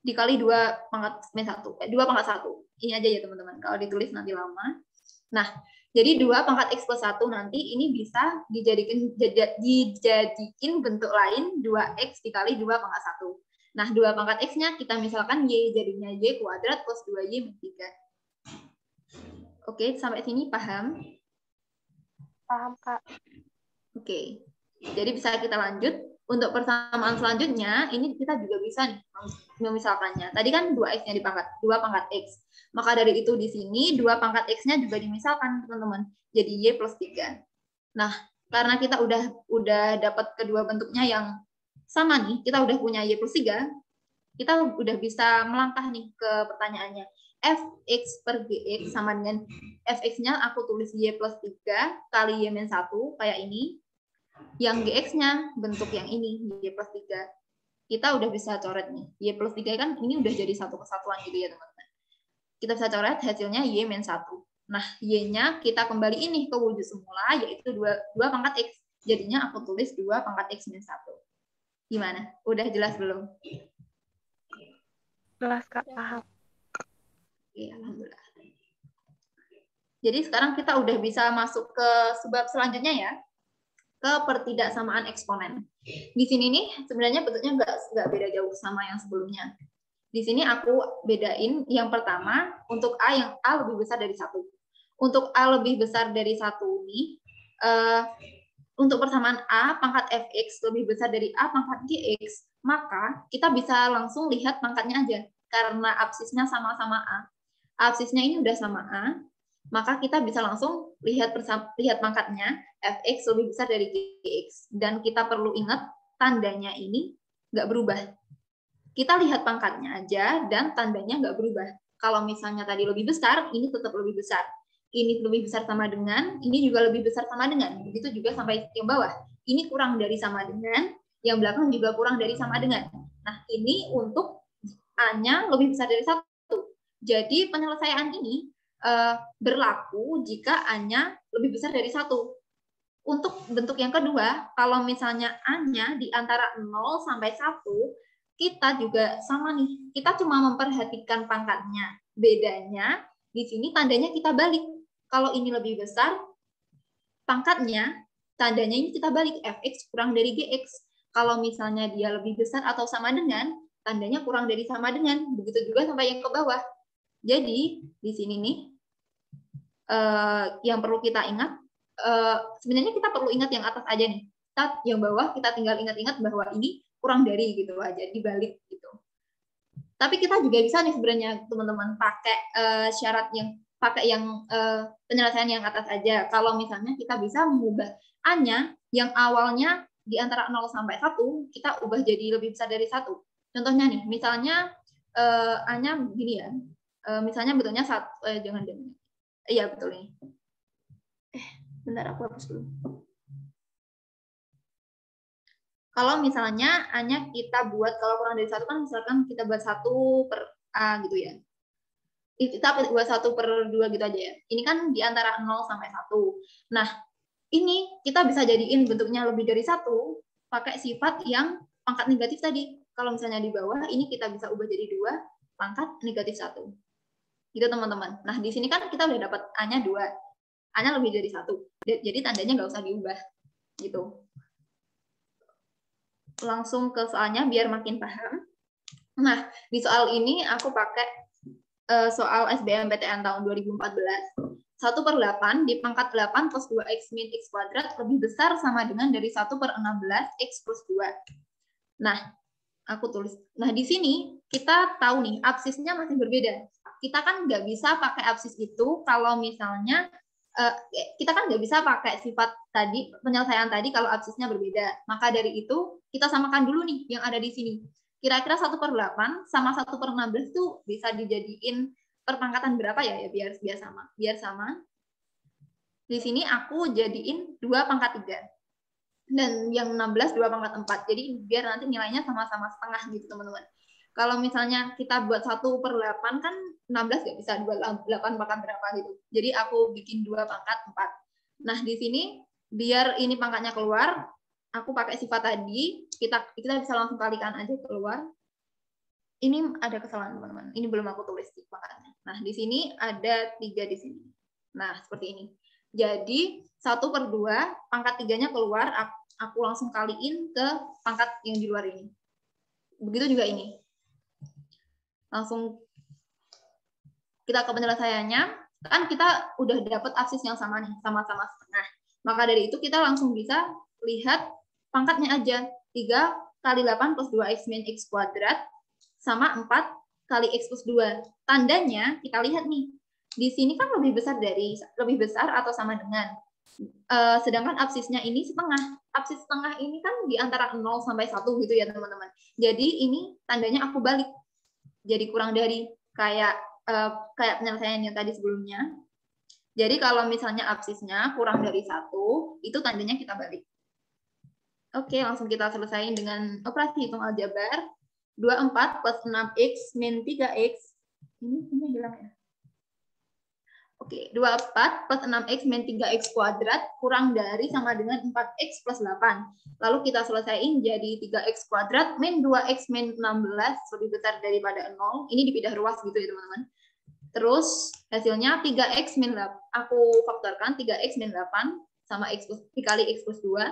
dikali 2 pangkat min 1, 2 pangkat 1. Ini aja ya teman-teman, kalau ditulis nanti lama. Nah, jadi 2 pangkat X plus 1 nanti ini bisa dijadikan bentuk lain 2X dikali 2 pangkat 1. Nah, 2 pangkat X-nya kita misalkan Y, jadinya Y kuadrat plus 2Y min 3. Oke, sampai sini paham? Paham, Kak. Oke, jadi bisa kita lanjut. Untuk persamaan selanjutnya, ini kita juga bisa nih memisalkannya. Tadi kan 2X-nya dipangkat, 2 pangkat X. Maka dari itu di sini 2 pangkat X-nya juga dimisalkan, teman-teman. Jadi Y plus 3. Nah, karena kita udah dapat kedua bentuknya yang sama nih, kita udah punya Y plus 3, kita udah bisa melangkah nih ke pertanyaannya. Fx per Gx sama dengan Fx-nya aku tulis Y plus 3 kali Y min 1, kayak ini. Yang GX-nya bentuk yang ini, Y plus 3. Kita udah bisa coret nih. Y plus 3 kan ini udah jadi satu kesatuan gitu ya, teman-teman. Kita bisa coret hasilnya Y min 1. Nah, Y-nya kita kembali ini ke wujud semula, yaitu 2 pangkat X. Jadinya aku tulis 2 pangkat X min 1. Gimana? Udah jelas belum? Jelas, Kak. Paham. Oke, alhamdulillah. Jadi sekarang kita udah bisa masuk ke sebab selanjutnya ya, ke pertidaksamaan eksponen. Di sini nih sebenarnya bentuknya nggak beda jauh sama yang sebelumnya. Di sini aku bedain yang pertama untuk A yang A lebih besar dari 1. Untuk A lebih besar dari 1 ini, untuk persamaan A pangkat Fx lebih besar dari A pangkat Gx, maka kita bisa langsung lihat pangkatnya aja. Karena absisnya sama-sama A. Absisnya ini udah sama A, maka kita bisa langsung lihat pangkatnya Fx lebih besar dari Gx. Dan kita perlu ingat tandanya ini nggak berubah. Kita lihat pangkatnya aja dan tandanya nggak berubah. Kalau misalnya tadi lebih besar, ini tetap lebih besar. Ini lebih besar sama dengan, ini juga lebih besar sama dengan. Begitu juga sampai yang bawah. Ini kurang dari sama dengan, yang belakang juga kurang dari sama dengan. Nah, ini untuk A-nya lebih besar dari 1. Jadi penyelesaian ini berlaku jika A-nya lebih besar dari 1. Untuk bentuk yang kedua, kalau misalnya A-nya di antara 0 sampai 1, kita juga sama nih. Kita cuma memperhatikan pangkatnya. Bedanya, di sini tandanya kita balik. Kalau ini lebih besar, pangkatnya, tandanya ini kita balik. Fx kurang dari Gx. Kalau misalnya dia lebih besar atau sama dengan, tandanya kurang dari sama dengan. Begitu juga sampai yang ke bawah. Jadi, di sini nih, yang perlu kita ingat, sebenarnya kita perlu ingat yang atas aja nih. Yang bawah kita tinggal ingat-ingat bahwa ini kurang dari gitu aja, dibalik gitu. Tapi kita juga bisa nih sebenarnya teman-teman pakai syarat yang penyelesaian yang atas aja. Kalau misalnya kita bisa mengubah A-nya yang awalnya di antara 0 sampai 1, kita ubah jadi lebih besar dari 1. Contohnya nih, misalnya A-nya begini ya. Misalnya bentuknya jangan. Iya, betul nih. Bentar aku hapus dulu. Kalau misalnya A-nya kita buat, kalau kurang dari 1 kan misalkan kita buat 1 per A gitu ya. Kita buat 1 per 2 gitu aja ya. Ini kan di antara 0 sampai 1. Nah, ini kita bisa jadiin bentuknya lebih dari 1 pakai sifat yang pangkat negatif tadi. Kalau misalnya di bawah, ini kita bisa ubah jadi 2 pangkat negatif 1. Gitu teman-teman. Nah, di sini kan kita udah dapat A-nya 2. A-nya lebih dari 1. Jadi tandanya nggak usah diubah. Gitu. Langsung ke soalnya biar makin paham. Nah, di soal ini aku pakai soal SBMPTN tahun 2014. 1/8 di pangkat 8 plus 2x min x kuadrat lebih besar sama dengan dari 1/16 x plus 2. Nah, aku tulis. Nah, di sini kita tahu nih, absisnya masih berbeda. Kita kan nggak bisa pakai absis itu kalau misalnya, kita kan nggak bisa pakai sifat tadi, penyelesaian tadi kalau absisnya berbeda. Maka dari itu, kita samakan dulu nih yang ada di sini. Kira-kira 1/8 sama 1/16 itu bisa dijadiin perpangkatan berapa ya, biar sama. Biar sama. Di sini aku jadiin 2/3. Dan yang 16 2/4. Jadi biar nanti nilainya sama-sama setengah gitu, teman-teman. Kalau misalnya kita buat 1/8 kan 16 nggak bisa 8 pangkat berapa gitu. Jadi aku bikin 2/4. Nah, di sini biar ini pangkatnya keluar, aku pakai sifat tadi, kita bisa langsung kalikan aja keluar. Ini ada kesalahan, teman-teman. Ini belum aku tulis di pangkatnya. Nah, di sini ada 3 di sini. Nah, seperti ini. Jadi 1/2 pangkat 3-nya keluar, aku langsung kaliin ke pangkat yang di luar ini. Begitu juga ini. Langsung kita ke penyelesaiannya, kan kita udah dapat absis yang sama nih, sama-sama setengah. Maka dari itu kita langsung bisa lihat pangkatnya aja. 3 kali 8 plus 2x min x kuadrat sama 4 kali x plus 2. Tandanya kita lihat nih, di sini kan lebih besar atau sama dengan. Sedangkan absisnya ini setengah. Absis setengah ini kan di antara 0 sampai 1 gitu ya, teman-teman. Jadi ini tandanya aku balik. Jadi kurang dari kayak penyelesaian yang tadi sebelumnya. Jadi kalau misalnya absisnya kurang dari 1, itu tandanya kita balik. Oke, langsung kita selesaiin dengan operasi hitung aljabar. 24 plus 6x min 3x. Ini hilang ya. Oke, 24 plus 6x min 3x kuadrat kurang dari sama dengan 4x plus 8. Lalu kita selesaiin jadi 3x kuadrat min 2x min 16 lebih besar daripada 0. Ini dipindah ruas gitu ya, teman-teman. Terus hasilnya 3x min 8. Aku faktorkan 3x min 8 sama x plus, dikali x plus 2.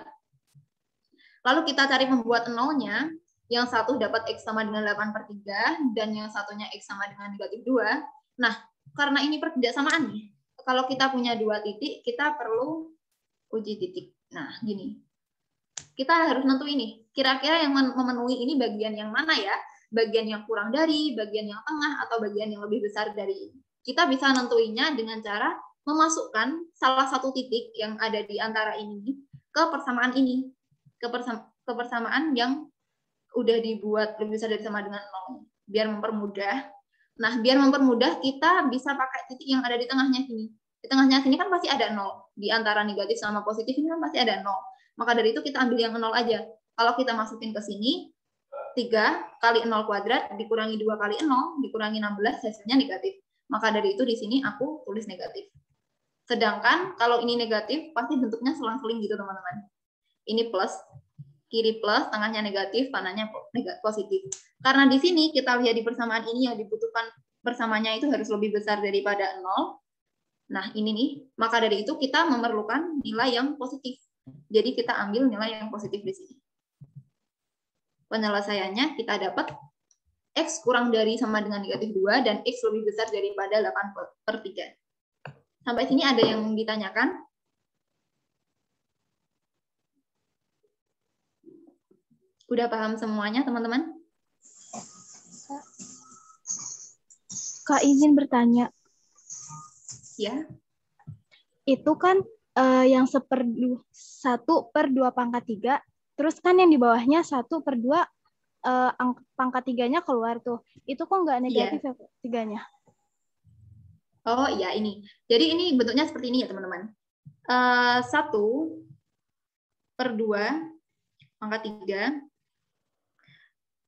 Lalu kita cari pembuat nolnya. Yang satu dapat x sama dengan 8/3 dan yang satunya x sama dengan negatif 2. Nah, karena ini perketidaksamaan nih, kalau kita punya 2 titik, kita perlu uji titik. Nah, gini. Kita harus nentuin nih, kira-kira yang memenuhi ini bagian yang mana ya? Bagian yang kurang dari, bagian yang tengah, atau bagian yang lebih besar dari. Kita bisa nentuinnya dengan cara memasukkan salah satu titik yang ada di antara ini ke persamaan ini. Ke persamaan yang udah dibuat lebih besar dari sama dengan 0. Biar mempermudah. Nah, biar mempermudah kita bisa pakai titik yang ada di tengahnya sini. Di tengahnya sini kan pasti ada 0. Di antara negatif sama positif ini kan pasti ada 0. Maka dari itu kita ambil yang 0 aja. Kalau kita masukin ke sini, 3 kali 0 kuadrat dikurangi 2 kali 0, dikurangi 16, hasilnya negatif. Maka dari itu di sini aku tulis negatif. Sedangkan kalau ini negatif, pasti bentuknya selang-seling gitu, teman-teman. Ini plus, kiri plus, tengahnya negatif, kanannya positif. Karena di sini kita lihat di persamaan ini yang dibutuhkan persamanya itu harus lebih besar daripada 0. Nah, ini nih. Maka dari itu kita memerlukan nilai yang positif. Jadi kita ambil nilai yang positif di sini. Penyelesaiannya kita dapat x kurang dari sama dengan negatif 2 dan x lebih besar daripada 8/3. Sampai sini ada yang ditanyakan? Udah paham semuanya, teman-teman? Kak, izin bertanya. Ya. Itu kan yang 1/2/3, terus kan yang di bawahnya 1/2 pangkat 3-nya keluar tuh. Itu kok nggak negatif ya, 3-nya? Oh iya, ini. Jadi ini bentuknya seperti ini ya, teman-teman. 1/2 pangkat 3.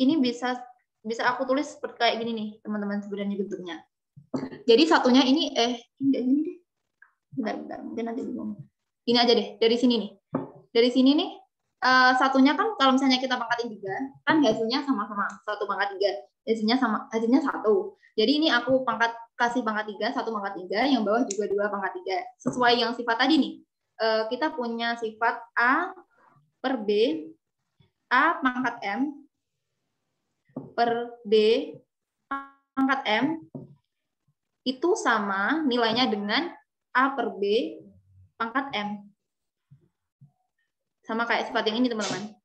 Ini bisa aku tulis seperti kayak gini nih, teman-teman, sebenarnya bentuknya. Jadi satunya ini, enggak ini deh. Bentar, mungkin nanti bingung. Ini aja deh, dari sini nih. Dari sini nih, satunya kan kalau misalnya kita pangkatin 3, kan hasilnya sama-sama 1/3. Hasilnya 1. Jadi ini aku kasih pangkat 3, 1/3, yang bawah juga 2/3. Sesuai yang sifat tadi nih. Kita punya sifat A per B, A pangkat M, per D pangkat M itu sama nilainya dengan A per B pangkat M. Sama kayak sifat yang ini, teman-teman.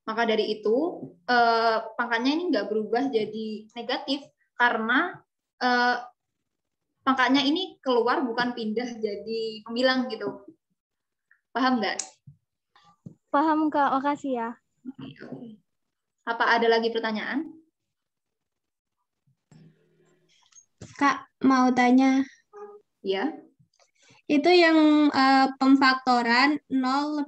Maka dari itu, pangkatnya ini nggak berubah jadi negatif, karena pangkatnya ini keluar, bukan pindah jadi pembilang gitu. Paham nggak? Paham, Kak. Makasih ya. Oke. Apa ada lagi pertanyaan? Kak, mau tanya. Ya. Itu yang pemfaktoran 0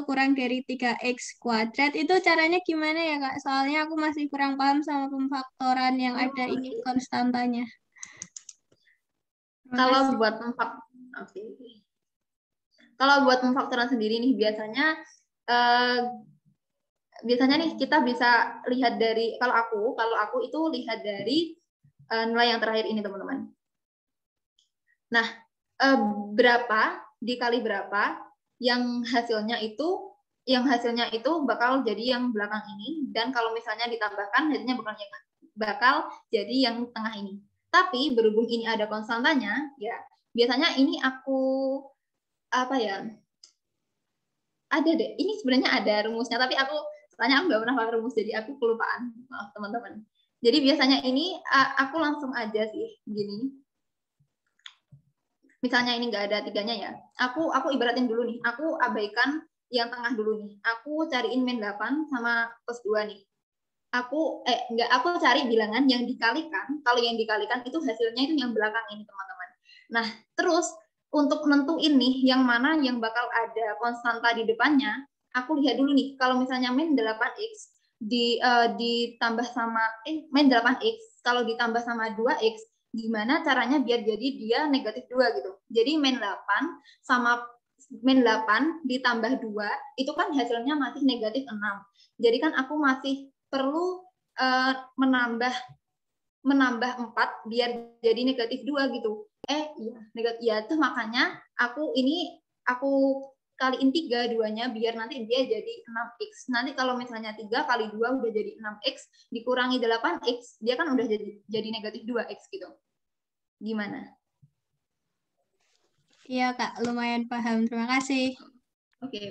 kurang dari 3x kuadrat, itu caranya gimana ya, Kak? Soalnya aku masih kurang paham sama pemfaktoran yang ada ini konstantanya. Kalau buat Kalau buat pemfaktoran sendiri nih, biasanya nih kita bisa lihat dari, kalau aku itu lihat dari nilai yang terakhir ini, teman-teman. Nah, berapa dikali berapa yang hasilnya itu bakal jadi yang belakang ini, dan kalau misalnya ditambahkan hasilnya bakal jadi yang tengah ini. Tapi berhubung ini ada konstantanya, ya biasanya ini aku ada deh. Ini sebenarnya ada rumusnya, tapi soalnya aku nggak pernah pakai rumus, jadi aku kelupaan. Maaf teman-teman. Jadi biasanya ini aku langsung aja sih gini. Misalnya ini nggak ada tiganya ya, aku ibaratin dulu nih, aku abaikan yang tengah dulu nih, aku cariin min 8 sama plus 2 nih. Aku cari bilangan yang dikalikan, kalau yang dikalikan itu hasilnya itu yang belakang ini, teman-teman. Nah, terus untuk menentuin nih yang mana yang bakal ada konstanta di depannya, aku lihat dulu nih, kalau misalnya min 8x ditambah sama min 8x kalau ditambah sama 2x, gimana caranya biar jadi dia negatif 2 gitu. Jadi min 8 sama min 8 ditambah 2 itu kan hasilnya masih negatif 6. Jadi kan aku masih perlu menambah 4 biar jadi negatif 2 gitu. Negatif ya, itu makanya aku kaliin 3 duanya biar nanti dia jadi 6x. Nanti kalau misalnya 3 kali 2 udah jadi 6x, dikurangi 8x, dia kan udah jadi negatif 2x gitu. Gimana? Iya, Kak, lumayan paham. Terima kasih. Oke.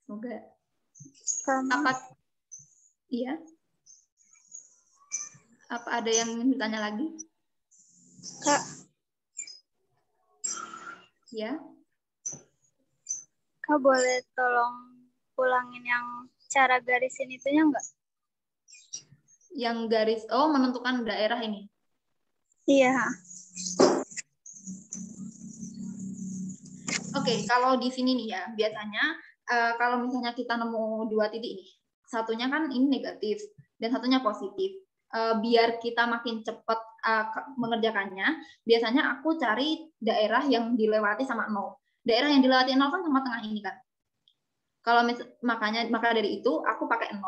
Semoga. Iya? Apa ada yang ingin bertanya lagi? Kak. Ya? Kak, boleh tolong ulangin yang cara garisin itunya nggak? Yang garis, menentukan daerah ini? Iya. Oke, kalau di sini nih ya, biasanya kalau misalnya kita nemu 2 titik nih, satunya kan ini negatif, dan satunya positif. Biar kita makin cepat mengerjakannya, biasanya aku cari daerah yang dilewati sama 0. Daerah yang dilewati 0 kan sama tengah ini kan. Maka dari itu aku pakai 0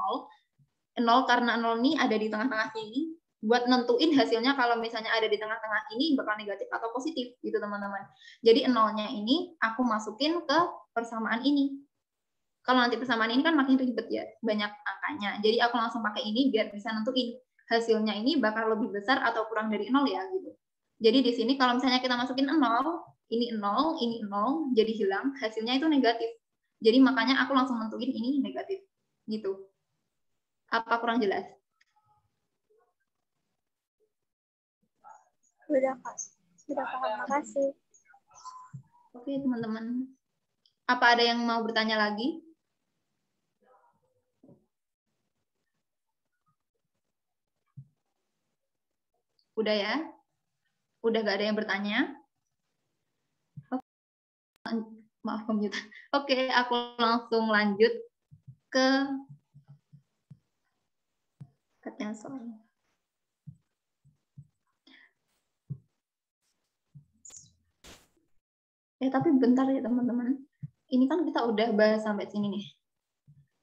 karena 0 ini ada di tengah-tengah ini, buat nentuin hasilnya kalau misalnya ada di tengah-tengah ini bakal negatif atau positif gitu, teman-teman. Jadi 0-nya ini aku masukin ke persamaan ini. Kalau nanti persamaan ini kan makin ribet ya, banyak angkanya. Jadi aku langsung pakai ini biar bisa nentuin hasilnya ini bakal lebih besar atau kurang dari 0 ya gitu. Jadi di sini kalau misalnya kita masukin 0, ini 0, jadi hilang, hasilnya itu negatif. Jadi makanya aku langsung nentuin ini negatif gitu. Apa kurang jelas? Sudah paham, makasih. Oke, teman-teman. Apa ada yang mau bertanya lagi? Udah ya? Udah gak ada yang bertanya? Maaf, komputer. Oke, aku langsung lanjut ke latihan soal. Tapi bentar ya teman-teman. Ini kan kita udah bahas sampai sini nih.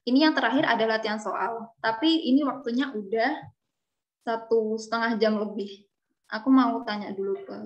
Ini yang terakhir ada latihan soal. Tapi ini waktunya udah 1,5 jam lebih. Aku mau tanya dulu ke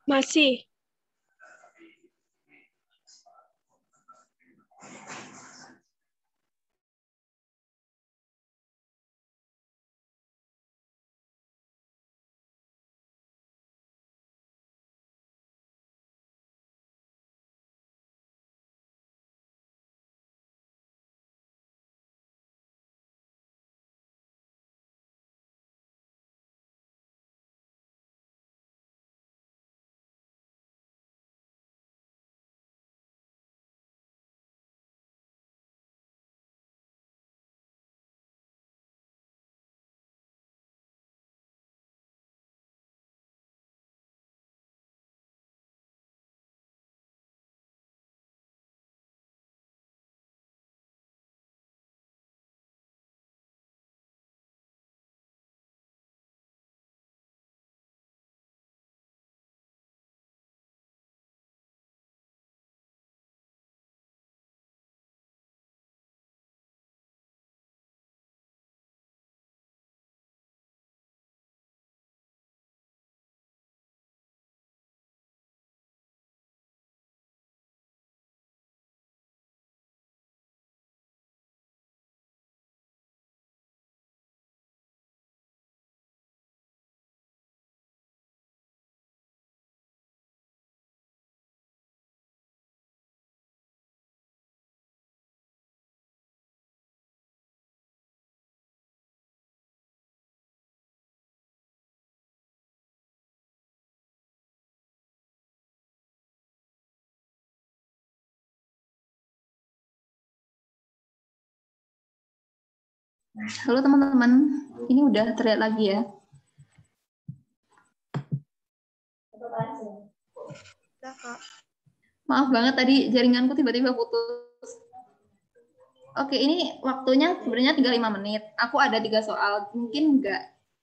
Masih. Halo teman-teman, ini udah terlihat lagi ya. Udah, Kak. Maaf banget tadi jaringanku tiba-tiba putus. Oke, ini waktunya sebenarnya 35 menit. Aku ada 3 soal, mungkin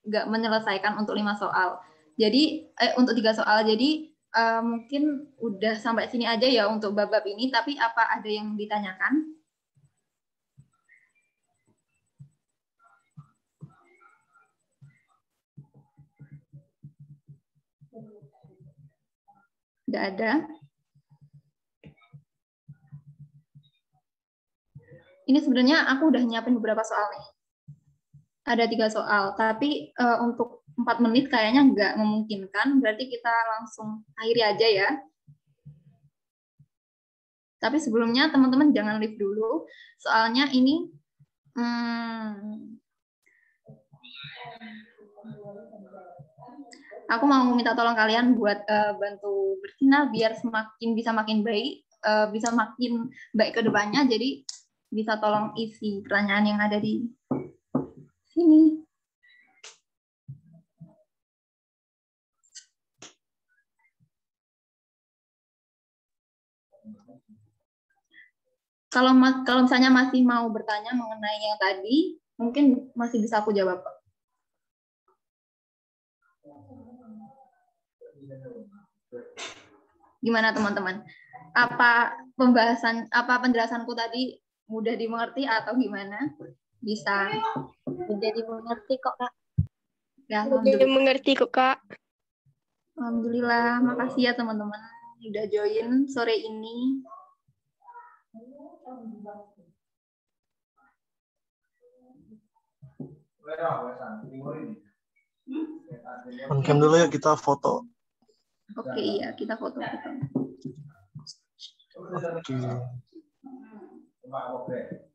nggak menyelesaikan untuk 5 soal. Jadi untuk 3 soal, jadi mungkin udah sampai sini aja ya untuk bab-bab ini. Tapi apa ada yang ditanyakan? Nggak ada. Ini sebenarnya aku udah nyiapin beberapa soal nih. Ada 3 soal, tapi untuk 4 menit kayaknya nggak memungkinkan, berarti kita langsung akhiri aja ya. Tapi sebelumnya teman-teman jangan leave dulu, soalnya ini aku mau minta tolong kalian buat bantu bersinar biar bisa makin baik, bisa makin baik ke depannya. Jadi bisa tolong isi pertanyaan yang ada di sini. Kalau misalnya masih mau bertanya mengenai yang tadi, mungkin masih bisa aku jawab. Gimana teman-teman? Apa penjelasanku tadi mudah dimengerti atau gimana? Bisa Mudah dimengerti kok, Kak. Ya, Mudah dimengerti kok, Kak. Alhamdulillah, makasih ya teman-teman udah join sore ini. On cam dulu ya, kita foto. Oke, iya, kita foto-foto. Oke.